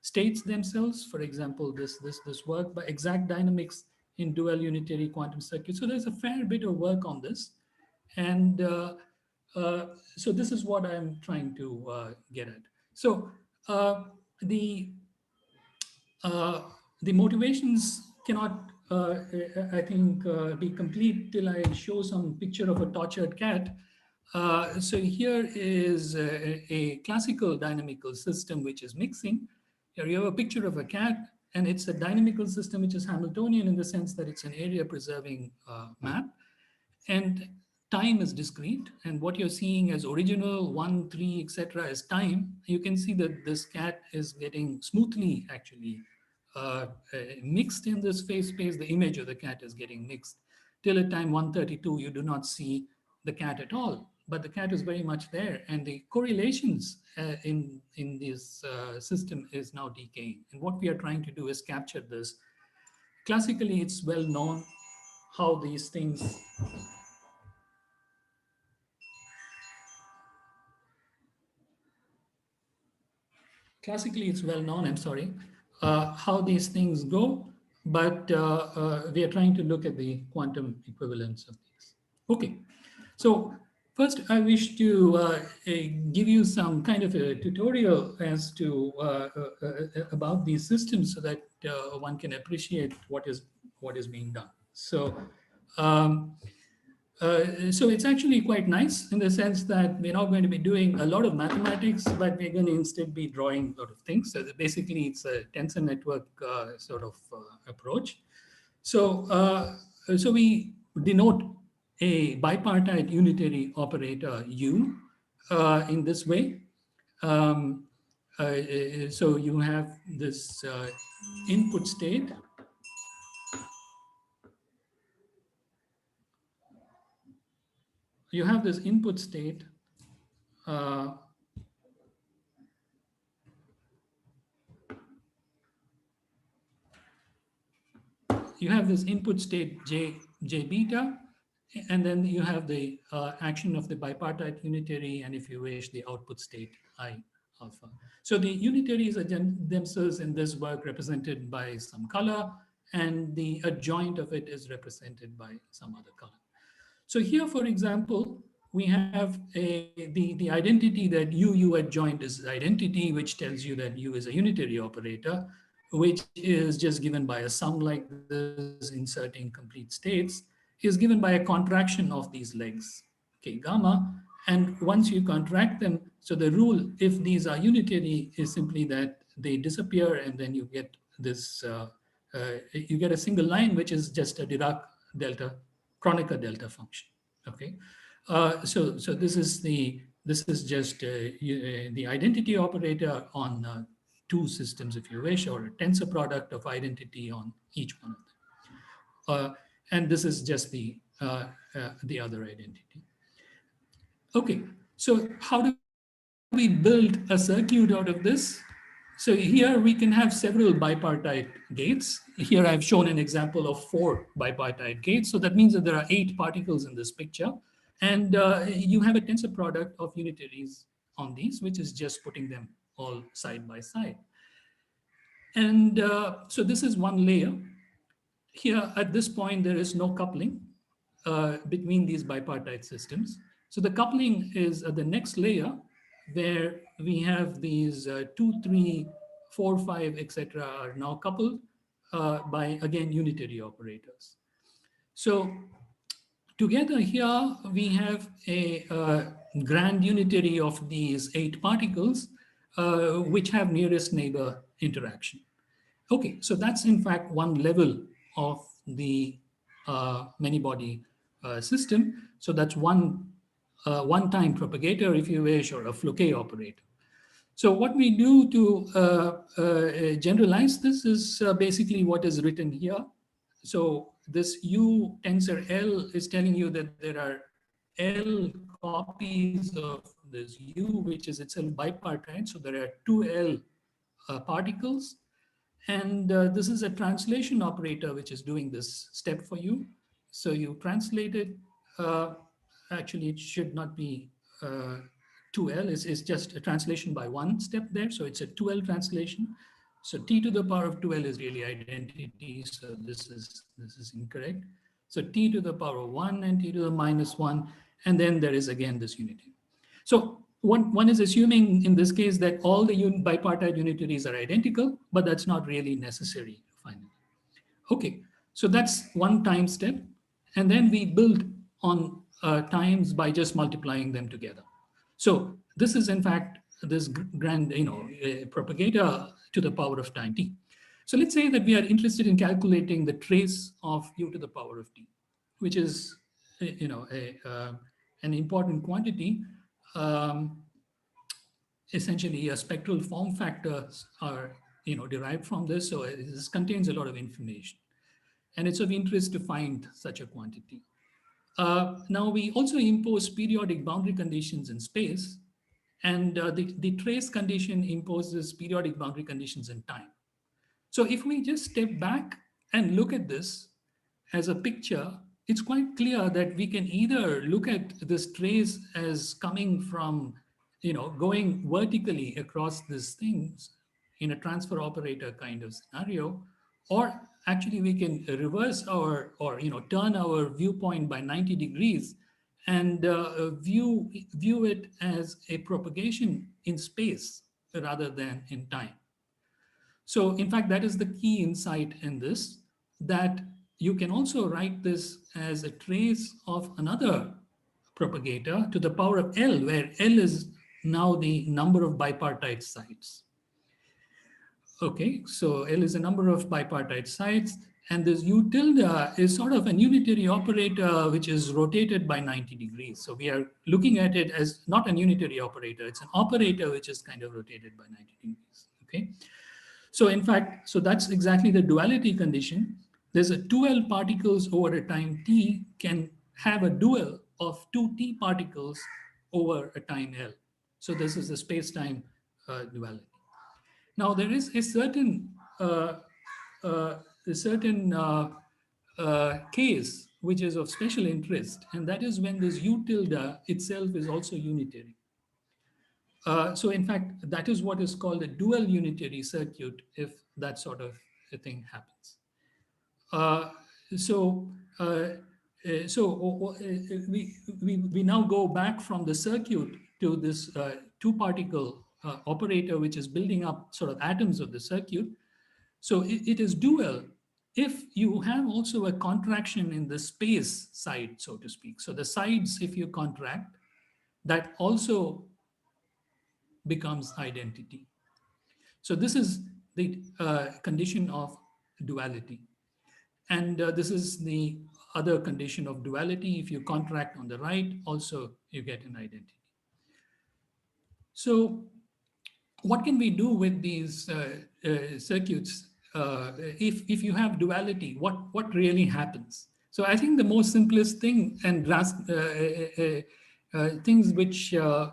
states themselves. For example, this work by exact dynamics in dual unitary quantum circuits. So there's a fair bit of work on this. And so this is what I'm trying to get at. So the motivations cannot, I think, be complete till I show some picture of a tortured cat. So here is a classical dynamical system which is mixing. Here you have a picture of a cat, and it's a dynamical system which is Hamiltonian in the sense that it's an area preserving map. And time is discrete, and what you're seeing as original 1, 3, etc. is time. You can see that this cat is getting smoothly actually mixed in this phase space. The image of the cat is getting mixed till at time 132. You do not see the cat at all, but the cat is very much there, and the correlations in this system is now decaying. And what we are trying to do is capture this. Classically, it's well known how these things how these things go, but we are trying to look at the quantum equivalence of these. Okay, so first I wish to give you some kind of a tutorial as to about these systems, so that one can appreciate what is being done. So so it's actually quite nice in the sense that we're not going to be doing a lot of mathematics, but we're going to instead be drawing a lot of things. So basically, it's a tensor network sort of approach. So, so we denote a bipartite unitary operator U in this way. So you have this input state. You have this input state you have this input state J beta, and then you have the action of the bipartite unitary, and if you wish, the output state I alpha. So the unitaries are themselves in this work represented by some color, and the adjoint of it is represented by some other color. So here, for example, we have the identity that U adjoint is identity, which tells you that U is a unitary operator, which is just given by a sum like this, inserting complete states, is given by a contraction of these legs, okay, gamma. And once you contract them, so the rule, if these are unitary, is simply that they disappear, and then you get this, you get a single line, which is just a Dirac delta, Kronecker delta function. Okay, so this is just the identity operator on two systems, if you wish, or a tensor product of identity on each one of them. And this is just the other identity. Okay, so how do we build a circuit out of this? So here we can have several bipartite gates. Here I've shown an example of 4 bipartite gates. So that means that there are 8 particles in this picture. And you have a tensor product of unitaries on these, which is just putting them all side by side. And so this is one layer. Here at this point, there is no coupling between these bipartite systems. So the coupling is at the next layer, where we have these 2, 3, 4, 5, etc. are now coupled by, again, unitary operators. So together here, we have a grand unitary of these 8 particles, which have nearest neighbor interaction. Okay, so that's in fact one level of the many-body system. So that's one one-time propagator, if you wish, or a Fouquet operator. So what we do to generalize this is basically what is written here. So this U tensor L is telling you that there are L copies of this U, which is itself bipartite. So there are 2 L particles. And this is a translation operator which is doing this step for you. So you translate it. Actually, it should not be 2L. It's just a translation by 1 step there. So it's a 2L translation. So t to the power of 2L is really identity. So this is incorrect. So t to the power of 1 and t to the minus 1. And then there is again this unity. So one is assuming in this case that all the bipartite unitaries are identical, but that's not really necessary finally. Okay, so that's one time step. And then we build on times by just multiplying them together. So this is in fact this grand propagator to the power of time t. So let's say that we are interested in calculating the trace of u to the power of t, which is an important quantity. Essentially, spectral form factors are derived from this, so this contains a lot of information, and it's of interest to find such a quantity. Now we also impose periodic boundary conditions in space, and the trace condition imposes periodic boundary conditions in time. So if we just step back and look at this as a picture, it's quite clear that we can either look at this trace as coming from, going vertically across these things in a transfer operator kind of scenario, or actually we can reverse or turn our viewpoint by 90 degrees and view it as a propagation in space rather than in time. So in fact, that is the key insight in this, that you can also write this as a trace of another propagator to the power of L, where L is now the number of bipartite sites. Okay, so L is a number of bipartite sites, and this U tilde is sort of a unitary operator which is rotated by 90 degrees. So we are looking at it as not a unitary operator, it's an operator which is kind of rotated by 90 degrees, okay? So in fact, so that's exactly the duality condition. There's a 2L particles over a time t can have a dual of 2t particles over a time L. So this is the space-time duality. Now there is a certain case which is of special interest, and that is when this U tilde itself is also unitary. So in fact, that is what is called a dual unitary circuit if that sort of a thing happens. We now go back from the circuit to this 2-particle operator, which is building up sort of atoms of the circuit. So it is dual if you have also a contraction in the space side, so to speak. So the sides, if you contract, that also becomes identity. So this is the condition of duality. And this is the other condition of duality. If you contract on the right, also you get an identity. So what can we do with these circuits? If you have duality, what really happens? So I think the most simplest thing and things which, I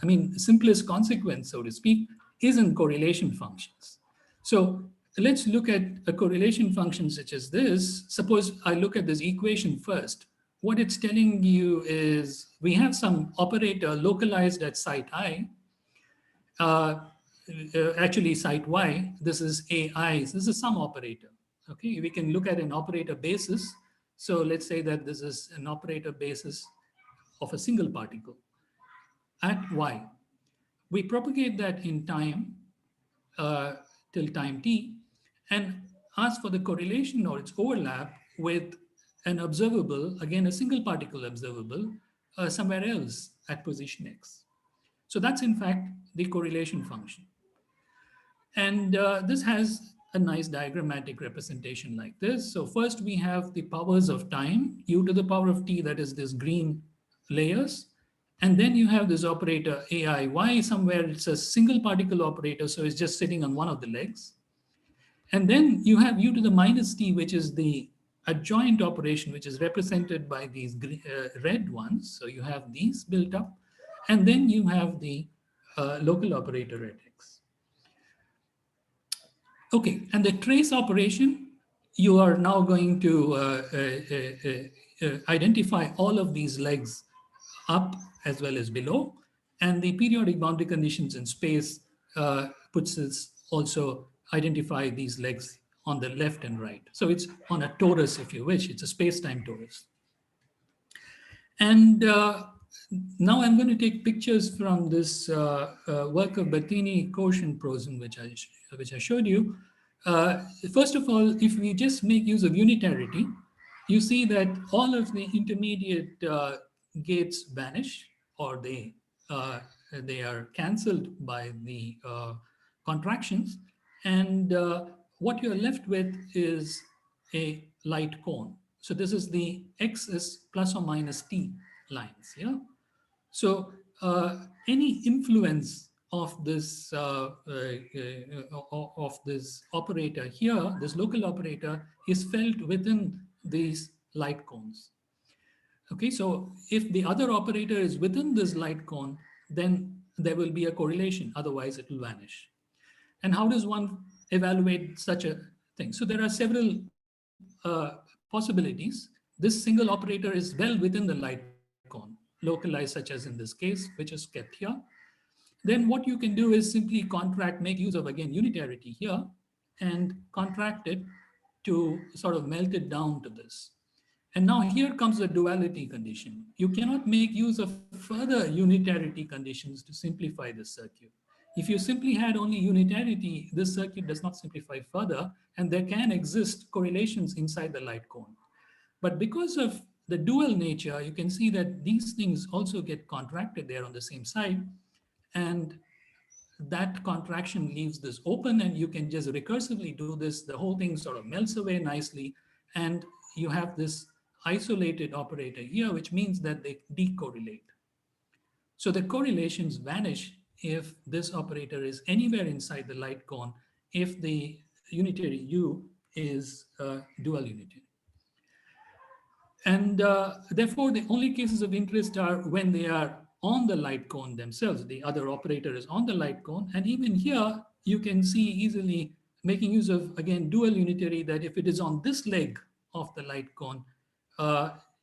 mean, simplest consequence, so to speak, is in correlation functions. So let's look at a correlation function such as this. Suppose I look at this equation first. What it's telling you is we have some operator localized at site I, actually site Y, this is AI, this is some operator. Okay, we can look at an operator basis. So let's say that this is an operator basis of a single particle at Y. We propagate that in time till time t and ask for the correlation or its overlap with an observable, again, a single particle observable somewhere else at position X. So that's in fact the correlation function. And this has a nice diagrammatic representation like this. So first we have the powers of time, u to the power of t, that is this green layers. And then you have this operator AI. Y somewhere it's a single particle operator, so it's just sitting on one of the legs. And then you have u to the minus t, which is the adjoint operation, which is represented by these red ones. So you have these built up. And then you have the local operator at x. Okay, and the trace operation, you are now going to identify all of these legs up as well as below. And the periodic boundary conditions in space puts us also identify these legs on the left and right. So it's on a torus, if you wish, it's a space-time torus. And now I'm going to take pictures from this work of Bettini, Koch, and Prosen, which I showed you. First of all, if we just make use of unitarity, you see that all of the intermediate gates vanish, or they are cancelled by the contractions. And what you're left with is a light cone. So this is the x is plus or minus t lines. Yeah. So any influence of this operator here, this local operator, is felt within these light cones. Okay, so if the other operator is within this light cone, then there will be a correlation, otherwise it will vanish. And how does one evaluate such a thing? So there are several possibilities. This single operator is well within the light cone, localized such as in this case, which is kept here. Then what you can do is simply contract, make use of, again, unitarity here, and contract it to sort of melt it down to this. And now here comes the duality condition. You cannot make use of further unitarity conditions to simplify this circuit. If you simply had only unitarity, this circuit does not simplify further, and there can exist correlations inside the light cone. But because of the dual nature, you can see that these things also get contracted there on the same side, and that contraction leaves this open, and you can just recursively do this. The whole thing sort of melts away nicely, and you have this isolated operator here, which means that they decorrelate. So the correlations vanish if this operator is anywhere inside the light cone, if the unitary U is dual unitary. And therefore, the only cases of interest are when they are on the light cone themselves. The other operator is on the light cone. And even here, you can see easily making use of, again, dual unitary, that if it is on this leg of the light cone,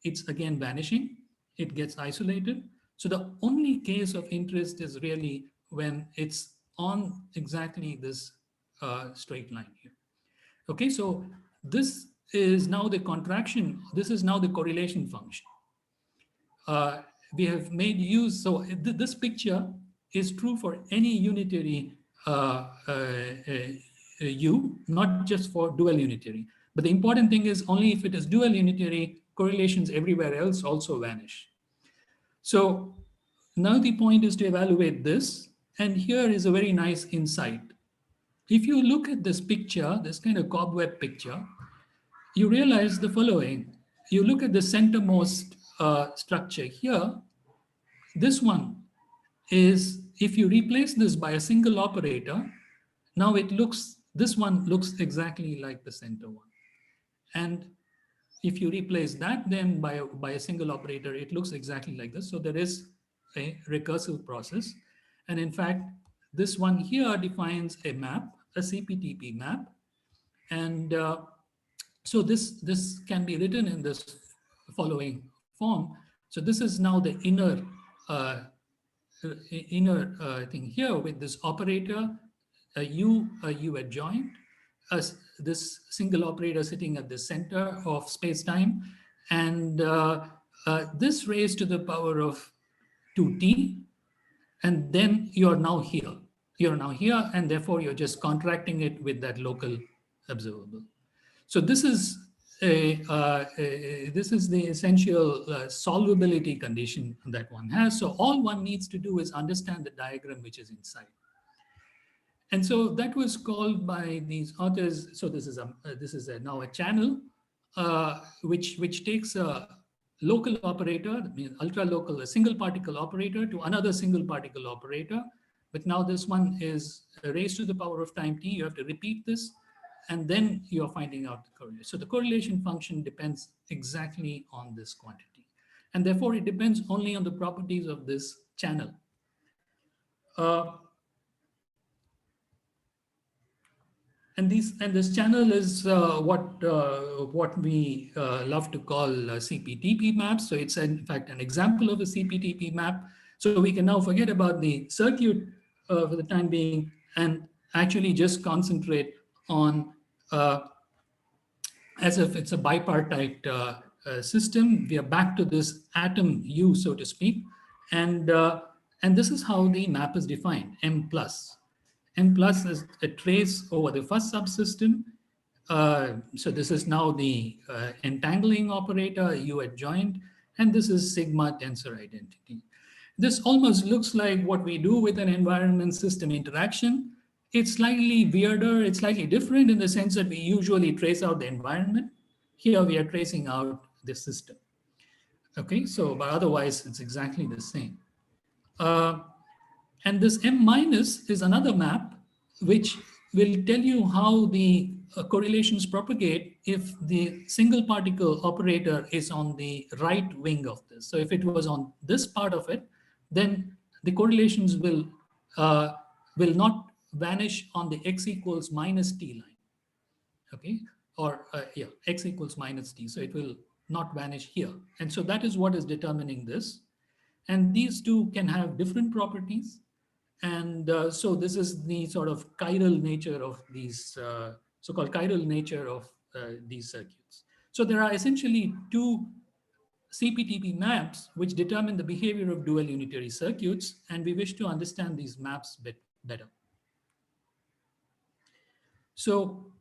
it's again vanishing. It gets isolated. So the only case of interest is really when it's on exactly this straight line here. Okay, so this is now the contraction. This is now the correlation function. We have made use, so this picture is true for any unitary U, not just for dual unitary. But the important thing is only if it is dual unitary, correlations everywhere else also vanish. So now the point is to evaluate this. And here is a very nice insight. If you look at this picture, this kind of cobweb picture, you realize the following. You look at the centermost structure here. This one is, if you replace this by a single operator, now it looks, this one looks exactly like the center one. And if you replace that then by a single operator, it looks exactly like this. So there is a recursive process. And in fact, this one here defines a map, a CPTP map. And so this can be written in this following form. So this is now the uh, inner thing here with this operator, a U adjoint, this single operator sitting at the center of space-time, and this raised to the power of 2t, and then you're now here. You're now here, and therefore you're just contracting it with that local observable. So this is this is the essential solvability condition that one has. So all one needs to do is understand the diagram which is inside. And so that was called by these authors. So this is now a channel which takes a local operator, ultra local, a single particle operator to another single particle operator. But now this one is raised to the power of time t. You have to repeat this, and then you're finding out the correlation. So the correlation function depends exactly on this quantity. And therefore it depends only on the properties of this channel. And this channel is what we love to call CPTP maps. So it's in fact an example of a CPTP map. So we can now forget about the circuit for the time being and actually just concentrate on as if it's a bipartite system. We are back to this atom U, so to speak, and this is how the map is defined: M plus. M plus is a trace over the first subsystem. So this is now the entangling operator, U adjoint, and this is sigma tensor identity. This almost looks like what we do with an environment system interaction. It's slightly weirder, it's slightly different in the sense that we usually trace out the environment. Here we are tracing out the system. Okay, so but otherwise it's exactly the same. And this M minus is another map which will tell you how the correlations propagate if the single particle operator is on the right wing of this. So if it was on this part of it, then the correlations will not vanish on the x equals minus t line. Okay, or yeah, x equals minus t. So it will not vanish here. And so that is what is determining this. And these two can have different properties. And so this is the sort of chiral nature of these, so-called chiral nature of these circuits. So there are essentially two CPTP maps which determine the behavior of dual unitary circuits, and we wish to understand these maps better. So,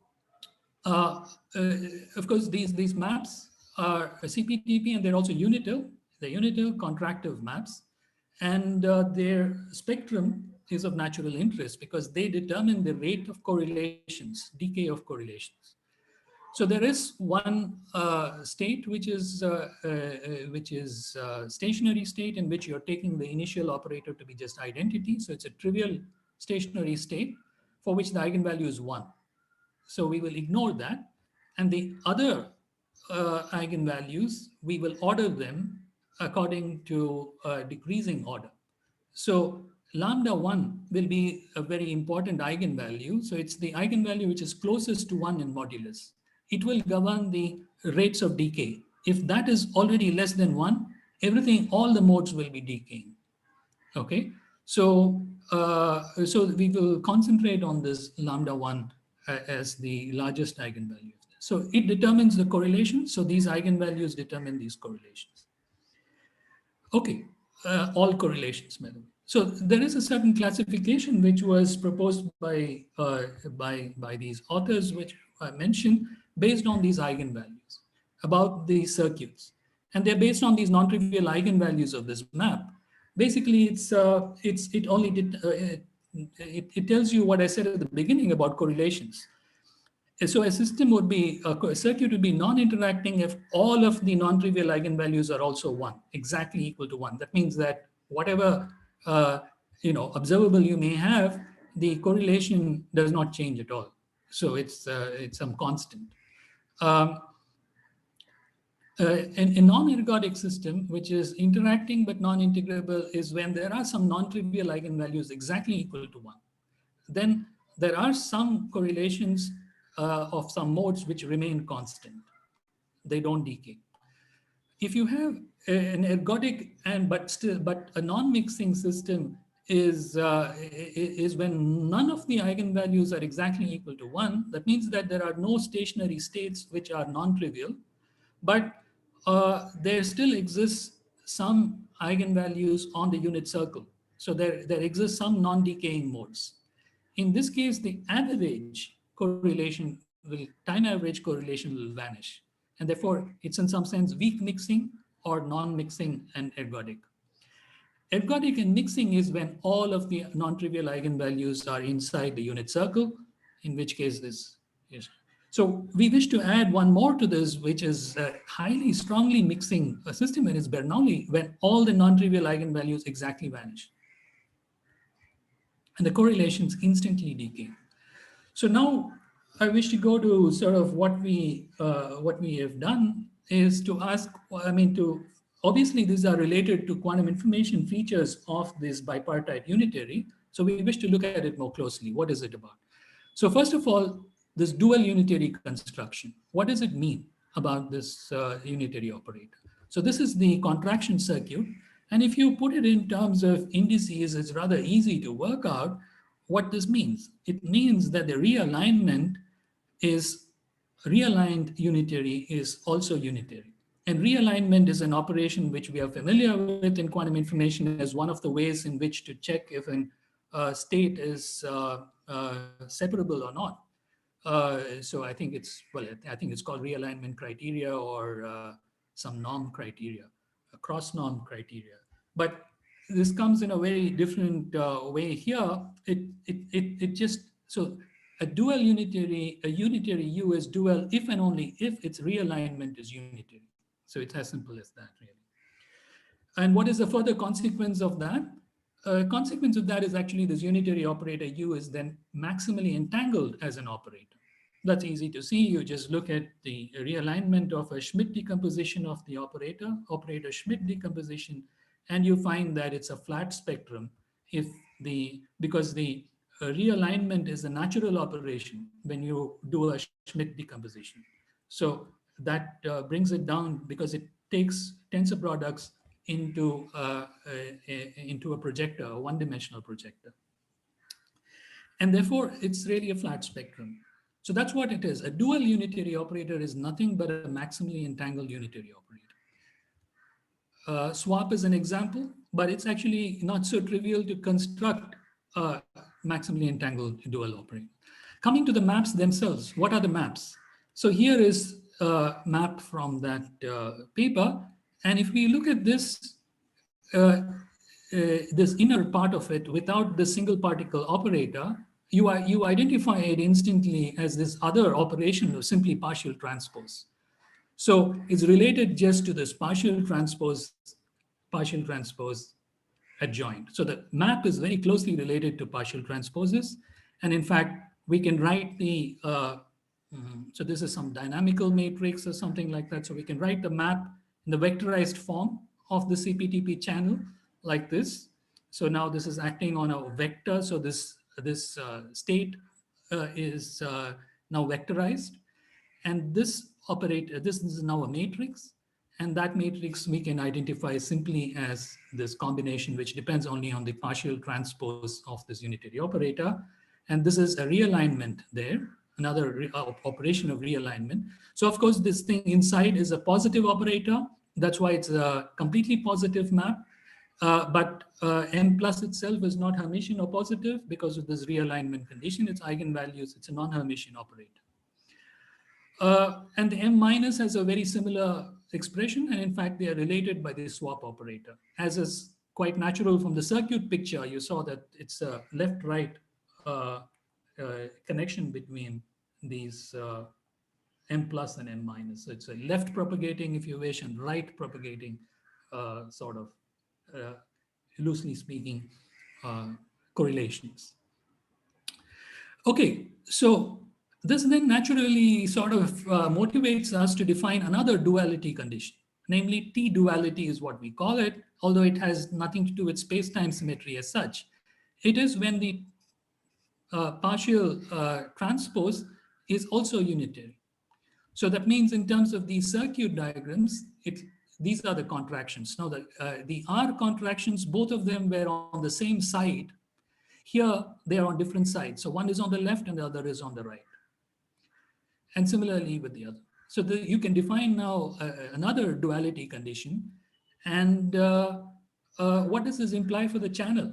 of course, these maps are CPTP and they're also unital. They're unital contractive maps. And their spectrum is of natural interest because they determine the rate of correlations, decay of correlations. So there is one state which is stationary state in which you're taking the initial operator to be just identity. So it's a trivial stationary state for which the eigenvalue is 1. So we will ignore that. And the other eigenvalues, we will order them according to decreasing order. So lambda 1 will be a very important eigenvalue. So it's the eigenvalue which is closest to 1 in modulus. It will govern the rates of decay. If that is already less than 1, everything, all the modes will be decaying. Okay, so so we will concentrate on this lambda 1 as the largest eigenvalue. So it determines the correlation. So these eigenvalues determine these correlations. Okay, all correlations, by the way. So there is a certain classification which was proposed by these authors, which I mentioned, based on these eigenvalues about the circuits, and they're based on these non-trivial eigenvalues of this map. Basically, it tells you what I said at the beginning about correlations. So a system would be, a circuit would be non-interacting if all of the non-trivial eigenvalues are also 1, exactly equal to 1. That means that whatever observable you may have, the correlation does not change at all. So it's some constant. A non-ergodic system, which is interacting but non-integrable, is when there are some non-trivial eigenvalues exactly equal to 1. Then there are some correlations of some modes which remain constant. They don't decay. If you have an ergodic but a non-mixing system is when none of the eigenvalues are exactly equal to 1. That means that there are no stationary states which are non-trivial, but there still exists some eigenvalues on the unit circle. So there exists some non-decaying modes. In this case, the average correlation time average correlation will vanish. And therefore, it's in some sense weak mixing or non-mixing and ergodic. Ergodic and mixing is when all of the non-trivial eigenvalues are inside the unit circle, in which case this is. So we wish to add one more to this, which is a highly strongly mixing system, and it's Bernoulli, when all the non-trivial eigenvalues exactly vanish. And the correlations instantly decay. So now I wish to go to sort of what we have done is to ask, obviously these are related to quantum information features of this bipartite unitary. So we wish to look at it more closely. What is it about? So first of all, this dual unitary construction. What does it mean about this unitary operator? So this is the contraction circuit. And if you put it in terms of indices, it's rather easy to work out what this means. It means that the realignment is realigned unitary is also unitary. And realignment is an operation which we are familiar with in quantum information as one of the ways in which to check if a state is separable or not. So I think it's called realignment criteria or some norm criteria, a cross norm criteria. But this comes in a very different way here. It just, so a dual unitary, a unitary U is dual if and only if its realignment is unitary. So it's as simple as that, really. And what is the further consequence of that? Consequence of that is actually this unitary operator U is then maximally entangled as an operator. That's easy to see. You just look at the realignment of a Schmidt decomposition of the operator Schmidt decomposition, and you find that it's a flat spectrum because the realignment is a natural operation when you do a Schmidt decomposition. So that brings it down because it takes tensor products into a projector, a one-dimensional projector. And therefore, it's really a flat spectrum. So that's what it is. A dual unitary operator is nothing but a maximally entangled unitary operator. Swap is an example, but it's actually not so trivial to construct a maximally entangled dual operator. Coming to the maps themselves, what are the maps? So here is a map from that paper. And if we look at this, this inner part of it without the single particle operator, you identify it instantly as this other operation of simply partial transpose. So it's related just to this partial transpose adjoint. So the map is very closely related to partial transposes. And in fact, we can write the, so this is some dynamical matrix or something like that. So we can write the map in the vectorized form of the CPTP channel like this. So now this is acting on a vector. So this state is now vectorized. And this operator, this is now a matrix. And that matrix we can identify simply as this combination, which depends only on the partial transpose of this unitary operator. And this is a realignment there, another operation of realignment. So of course, this thing inside is a positive operator. That's why it's a completely positive map. But M plus itself is not Hermitian or positive because of this realignment condition. Its eigenvalues, it's a non-Hermitian operator. And the M minus has a very similar expression. And in fact, they are related by the swap operator. As is quite natural from the circuit picture, you saw that it's a left-right connection between these M plus and M minus. So it's a left propagating, if you wish, and right propagating sort of, loosely speaking, correlations. Okay, so This then naturally sort of motivates us to define another duality condition, namely T duality is what we call it, although it has nothing to do with space-time symmetry as such. It is when the partial transpose is also unitary. So that means in terms of these circuit diagrams, these are the contractions. Now the R contractions, both of them were on the same side. Here they are on different sides. So one is on the left and the other is on the right. And similarly with the other. So you can define now another duality condition. And what does this imply for the channel?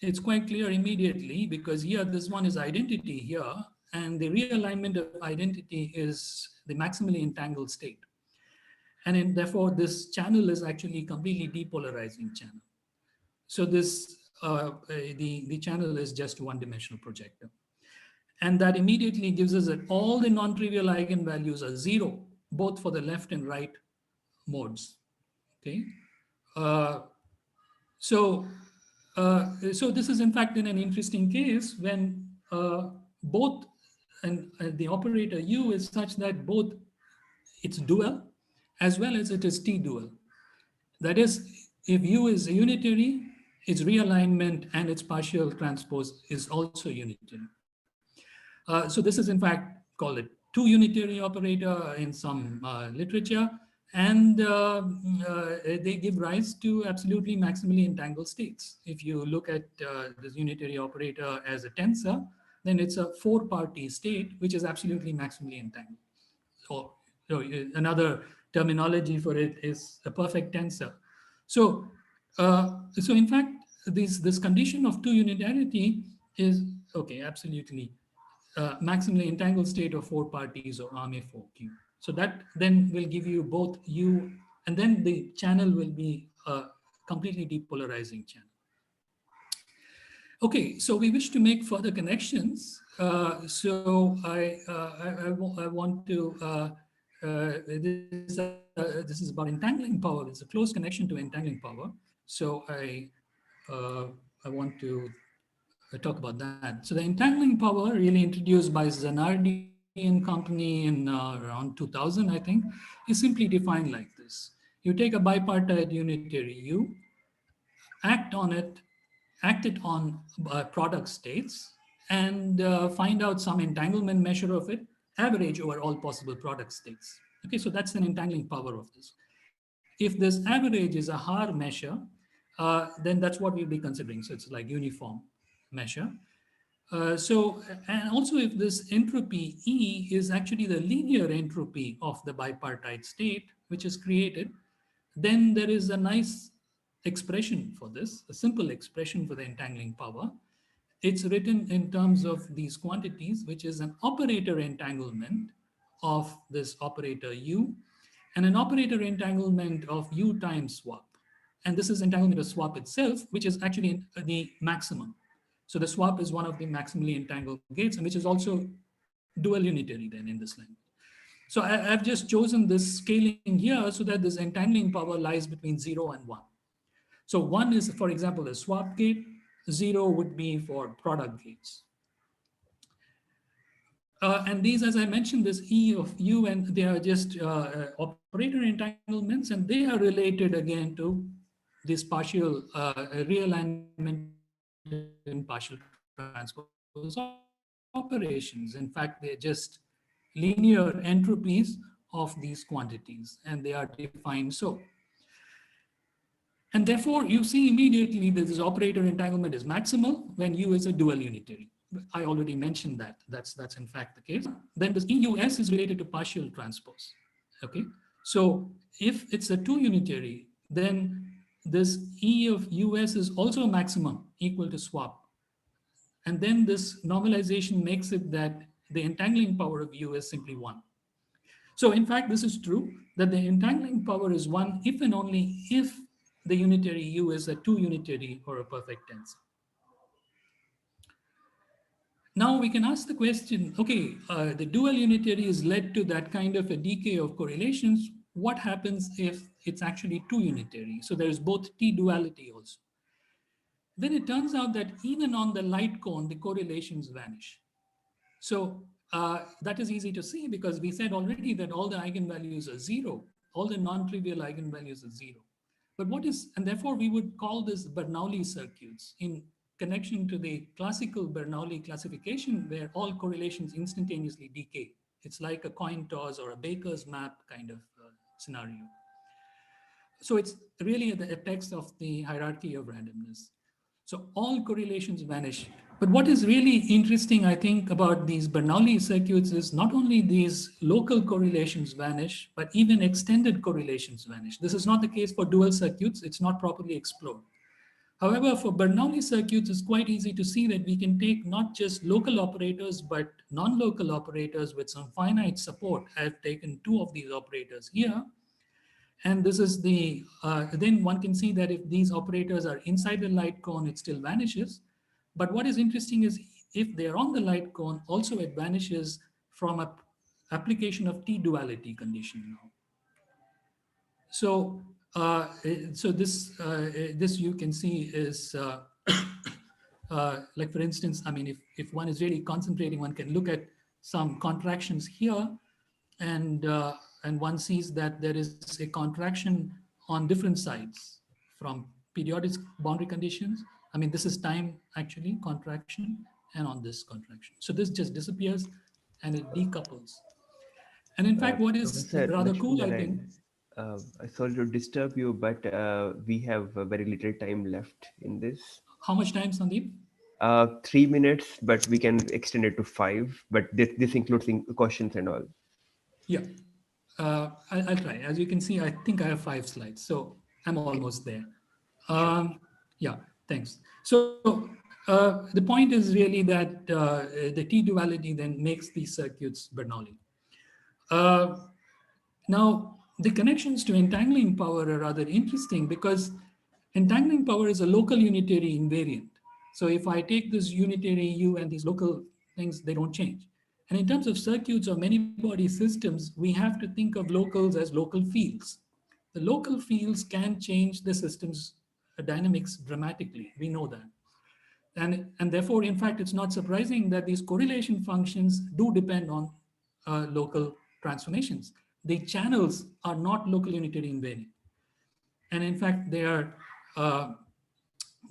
It's quite clear immediately, because here this one is identity here, and the realignment of identity is the maximally entangled state. And therefore this channel is actually completely depolarizing channel. So this the channel is just one-dimensional projector. And that immediately gives us that all the non-trivial eigenvalues are 0, both for the left and right modes. Okay. So this is in fact in an interesting case when both and the operator U is such that both it's dual as well as it is T dual. That is, if U is unitary, its realignment and its partial transpose is also unitary. So this is in fact called a two unitary operator in some literature, and they give rise to absolutely maximally entangled states. If you look at this unitary operator as a tensor, then it's a 4-party state which is absolutely maximally entangled. So another terminology for it is a perfect tensor. So in fact, this condition of two unitarity is okay, absolutely maximally entangled state of 4 parties or RMA4Q. So that then will give you both U, and then the channel will be a completely depolarizing channel. Okay, so we wish to make further connections. So I want to, this is about entangling power. It's a close connection to entangling power. So I want to talk about that. So the entangling power, really introduced by Zanardi and company in around 2000, I think, is simply defined like this. You take a bipartite unitary U, act it on product states, and find out some entanglement measure of it, average over all possible product states. Okay, so that's an entangling power of this. If this average is a Haar measure, then that's what we'll be considering. So it's like uniform measure. And also if this entropy E is actually the linear entropy of the bipartite state, which is created, then there is a nice expression for this, a simple expression for the entangling power. It's written in terms of these quantities, which is an operator entanglement of this operator U and an operator entanglement of U times swap. And this is entanglement of swap itself, which is actually the maximum. So the swap is one of the maximally entangled gates, and which is also dual unitary then in this language. So I've just chosen this scaling here so that this entangling power lies between 0 and 1. So 1 is, for example, a swap gate. 0 would be for product gates. And these, as I mentioned, this E of U, and they are just operator entanglements, and they are related again to this partial realignment in partial transpose operations. In fact, they're just linear entropies of these quantities, and they are defined so. And therefore, you see immediately that this operator entanglement is maximal when U is a dual unitary. I already mentioned that. That's in fact the case. Then this EUS is related to partial transpose. Okay, so if it's a two unitary, then this E of US is also a maximum equal to swap. And then this normalization makes it that the entangling power of U is simply 1. So in fact, this is true, that the entangling power is 1 if and only if the unitary U is a two unitary or a perfect tensor. Now we can ask the question, okay, the dual unitary is led to that kind of a decay of correlations. What happens if it's actually two unitary? So there's both T duality also. Then it turns out that even on the light cone, the correlations vanish. So that is easy to see because we said already that all the eigenvalues are zero, all the non-trivial eigenvalues are zero. But what is, and therefore we would call this Bernoulli circuits in connection to the classical Bernoulli classification where all correlations instantaneously decay. It's like a coin toss or a Baker's map kind of scenario. So it's really at the apex of the hierarchy of randomness. So all correlations vanish. But what is really interesting, I think, about these Bernoulli circuits is not only these local correlations vanish, but even extended correlations vanish. This is not the case for dual circuits. It's not properly explored. However, for Bernoulli circuits, it's quite easy to see that we can take not just local operators, but non-local operators with some finite support. I've taken two of these operators here. And this is the, then one can see that if these operators are inside the light cone, it still vanishes. But what is interesting is if they're on the light cone, also it vanishes from an application of T-duality condition now. So, this you can see is, like for instance, I mean, if one is really concentrating, one can look at some contractions here and one sees that there is a contraction on different sides from periodic boundary conditions. I mean, this is time actually contraction and on this contraction. So this just disappears and it decouples. And in fact, what is Professor rather cool, I Lakshminarayan, think. sorry to disturb you, but we have very little time left in this. How much time, Sandeep? 3 minutes, but we can extend it to 5. But this includes questions and all. Yeah, I'll try. As you can see, I think I have 5 slides, so I'm almost there. Yeah, thanks. So the point is really that the T-duality then makes these circuits Bernoulli. Now, the connections to entangling power are rather interesting because entangling power is a local unitary invariant. So if I take this unitary U and these local things, they don't change. And in terms of circuits or many body systems, we have to think of locals as local fields. The local fields can change the system's dynamics dramatically. We know that. And therefore, in fact, it's not surprising that these correlation functions do depend on local transformations. The channels are not local unitary invariant. And in fact, they are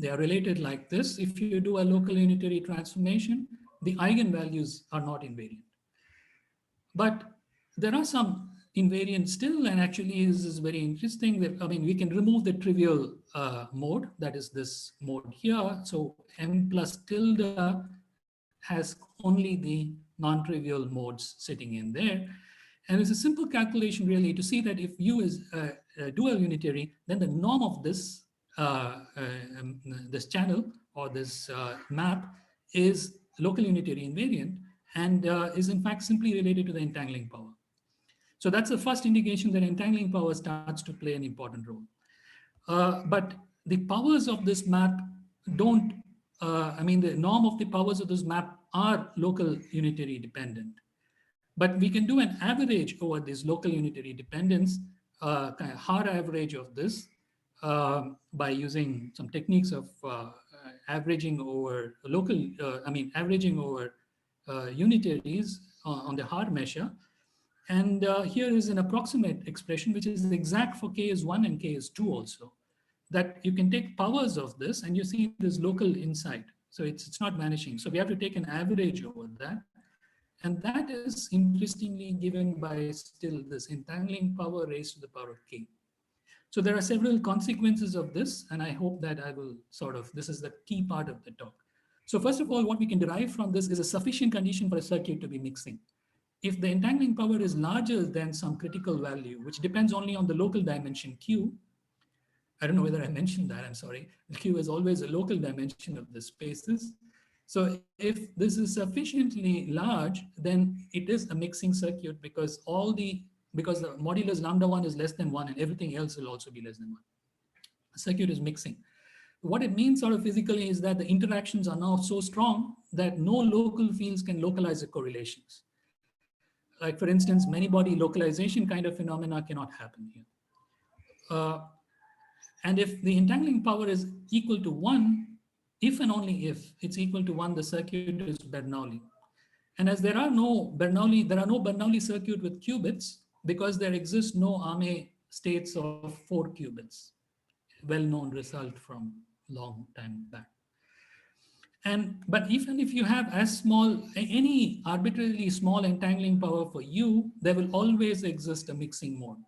related like this. If you do a local unitary transformation, the eigenvalues are not invariant. But there are some invariants still, and actually this is very interesting. I mean, we can remove the trivial mode, that is this mode here. So m plus tilde has only the non-trivial modes sitting in there. And it's a simple calculation really to see that if U is dual unitary, then the norm of this this channel or this map is local unitary invariant and is in fact simply related to the entangling power. So that's the first indication that entangling power starts to play an important role. But the powers of this map don't, I mean, the norm of the powers of this map are local unitary dependent. But we can do an average over this local unitary dependence, kind of hard average of this by using some techniques of averaging over local, averaging over unitaries on the hard measure. And here is an approximate expression, which is exact for K is 1 and K is 2 also, that you can take powers of this and you see this local inside. So it's not vanishing. So we have to take an average over that. And that is interestingly given by still this entangling power raised to the power of K. So there are several consequences of this, and I hope that I will sort of, this is the key part of the talk. So first of all, what we can derive from this is a sufficient condition for a circuit to be mixing. If the entangling power is larger than some critical value, which depends only on the local dimension Q, I don't know whether I mentioned that, I'm sorry. Q is always a local dimension of the spaces. So if this is sufficiently large, then it is a mixing circuit because the modulus lambda 1 is less than 1 and everything else will also be less than 1. The circuit is mixing. What it means sort of physically is that the interactions are now so strong that no local fields can localize the correlations. Like for instance, many body localization kind of phenomena cannot happen here. And if the entangling power is equal to 1, if and only if it's equal to 1, the circuit is Bernoulli. And as there are no Bernoulli circuit with qubits because there exists no Arme states of 4 qubits, well-known result from long time back. But even if you have as small, any arbitrarily small entangling power for U, there will always exist a mixing mode.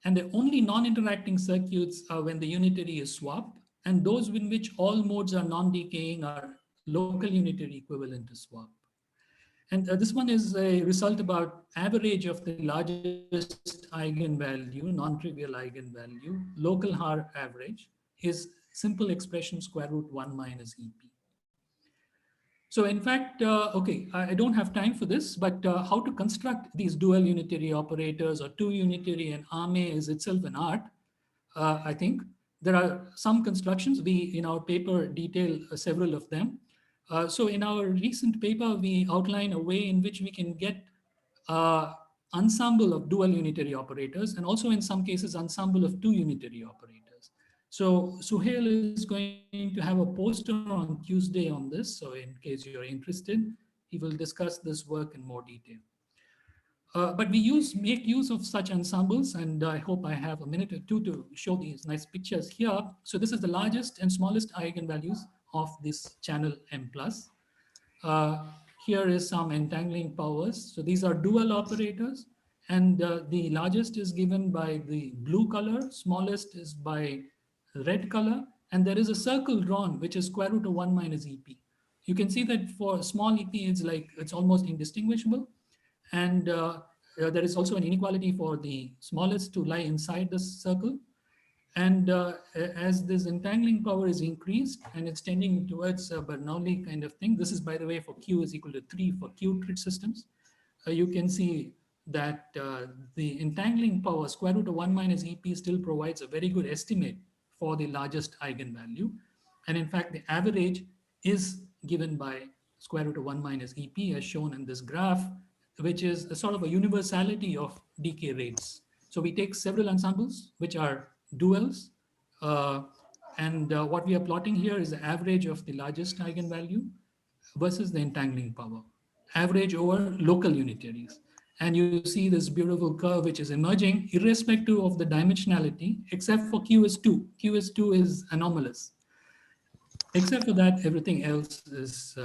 And the only non-interacting circuits are when the unitary is swapped, and those in which all modes are non-decaying are local unitary equivalent to swap. And this one is a result about average of the largest eigenvalue, non-trivial eigenvalue, local Haar average is simple expression square root 1 minus EP. So in fact, okay, I don't have time for this, but how to construct these dual unitary operators or two unitary and Arme is itself an art, I think. There are some constructions, we in our paper detail several of them. So in our recent paper, we outline a way in which we can get ensemble of dual unitary operators, and also in some cases, ensemble of two unitary operators. So Suhail is going to have a poster on Tuesday on this. So in case you're interested, he will discuss this work in more detail. But we make use of such ensembles, and I hope I have a minute or two to show these nice pictures here. So this is the largest and smallest eigenvalues of this channel M+. Here is some entangling powers. So these are dual operators, and the largest is given by the blue color, smallest is by red color, and there is a circle drawn, which is square root of 1 minus EP. You can see that for small EP, it's almost indistinguishable. And there is also an inequality for the smallest to lie inside the circle. And as this entangling power is increased and it's tending towards a Bernoulli kind of thing, this is, by the way, for Q is equal to 3 for Q-trig systems. You can see that the entangling power, square root of 1 minus EP, still provides a very good estimate for the largest eigenvalue. And in fact, the average is given by square root of 1 minus EP, as shown in this graph, which is a sort of a universality of decay rates. So we take several ensembles, which are duals, and what we are plotting here is the average of the largest eigenvalue versus the entangling power, average over local unitaries. And you see this beautiful curve which is emerging irrespective of the dimensionality, except for QS2. QS2 is anomalous. Except for that, everything else is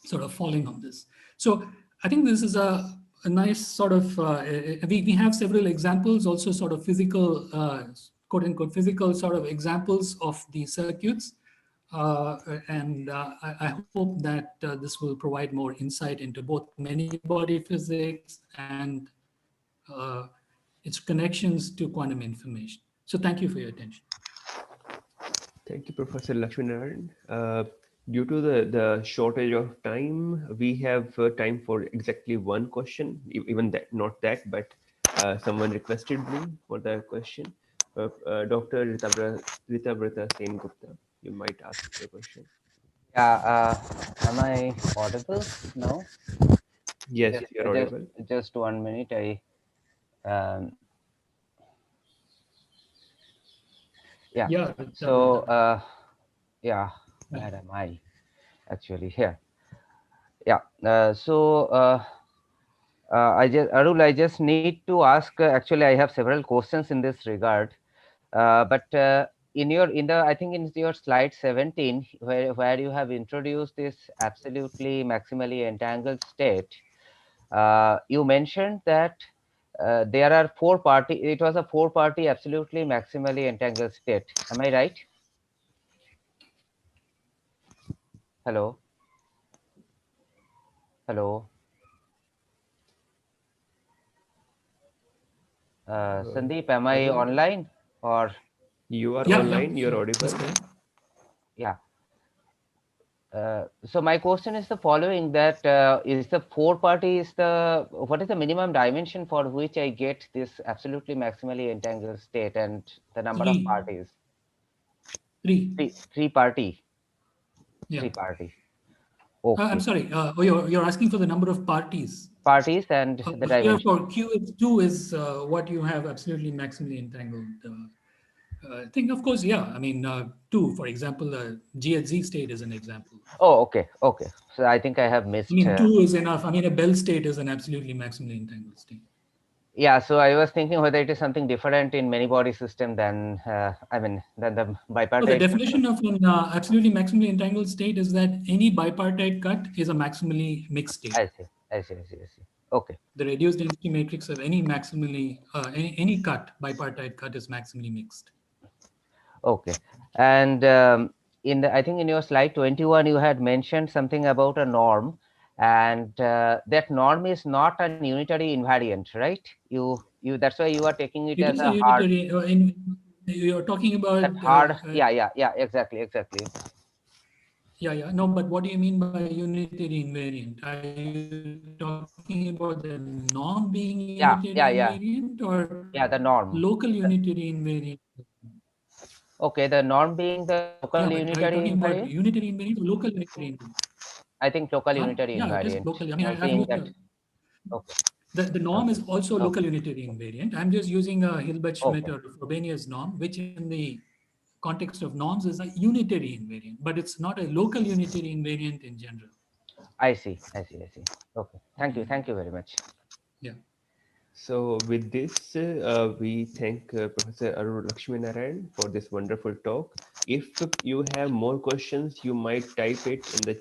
sort of falling on this. So I think this is a nice sort of, we have several examples, also sort of physical, quote unquote, physical sort of examples of the circuits. And I hope that this will provide more insight into both many-body physics and its connections to quantum information. So thank you for your attention. Thank you, Professor Lakshminarayan. Due to the shortage of time, we have time for exactly one question, even that, not that, but someone requested me for the question. Dr. Ritabrata Sengupta, you might ask the question. Yeah, am I audible now? Yes, you're audible. Just 1 minute. Yeah. So yeah, where am I actually here? Yeah. Arul, I just need to ask. Actually, I have several questions in this regard. But I think in your slide 17, where you have introduced this absolutely maximally entangled state, you mentioned that there are it was a 4-party absolutely maximally entangled state. Am I right? Hello? Hello? Sandeep, am I online or? You are online, you're audible. Yeah. So my question is the following, that is the 4-party what is the minimum dimension for which I get this absolutely maximally entangled state, and the number of parties? 3. 3-party. Yeah. 3-party. Okay. I'm sorry, you're asking for the number of parties. Parties and the dimension. For QS2 is what you have absolutely maximally entangled. I think, of course, yeah. I mean, two, for example, GHZ state is an example. Oh, okay, okay. So I think I have I missed. mean, two is enough. I mean, a Bell state is an absolutely maximally entangled state. Yeah, so I was thinking whether it is something different in many body system than I mean than the So the bipartite. definition of an absolutely maximally entangled state is that any bipartite cut is a maximally mixed state. I see, I see, I see, I see. Okay. The reduced density matrix of any maximally any cut bipartite cut is maximally mixed. Okay. And in the, I think in your slide 21, you had mentioned something about a norm, and that norm is not a unitary invariant, right? You that's why you are taking it It as is a a hard. unitary. You're talking about That hard. Yeah, yeah, yeah. Exactly, exactly. yeah, yeah. No, but what do you mean by unitary invariant? Are you talking about the norm being unitary Yeah, yeah, yeah. invariant or Yeah, the norm. local unitary invariant? Okay, the norm being the local Yeah, but are you unitary talking about invariant. unitary invariant or local unitary invariant? I think local Huh? unitary Yeah, it is invariant. local. I mean, I'm I've seeing used that. Okay. the norm Okay. is also Okay. local unitary invariant. I'm just using a Hilbert-Schmidt Okay. or Frobenius norm, which in the context of norms is a unitary invariant, but it's not a local unitary invariant in general. I see. I see. I see. Okay. Thank you. Thank you very much. Yeah. So with this, we thank Professor Arun Lakshminarayan for this wonderful talk. If you have more questions, you might type it in the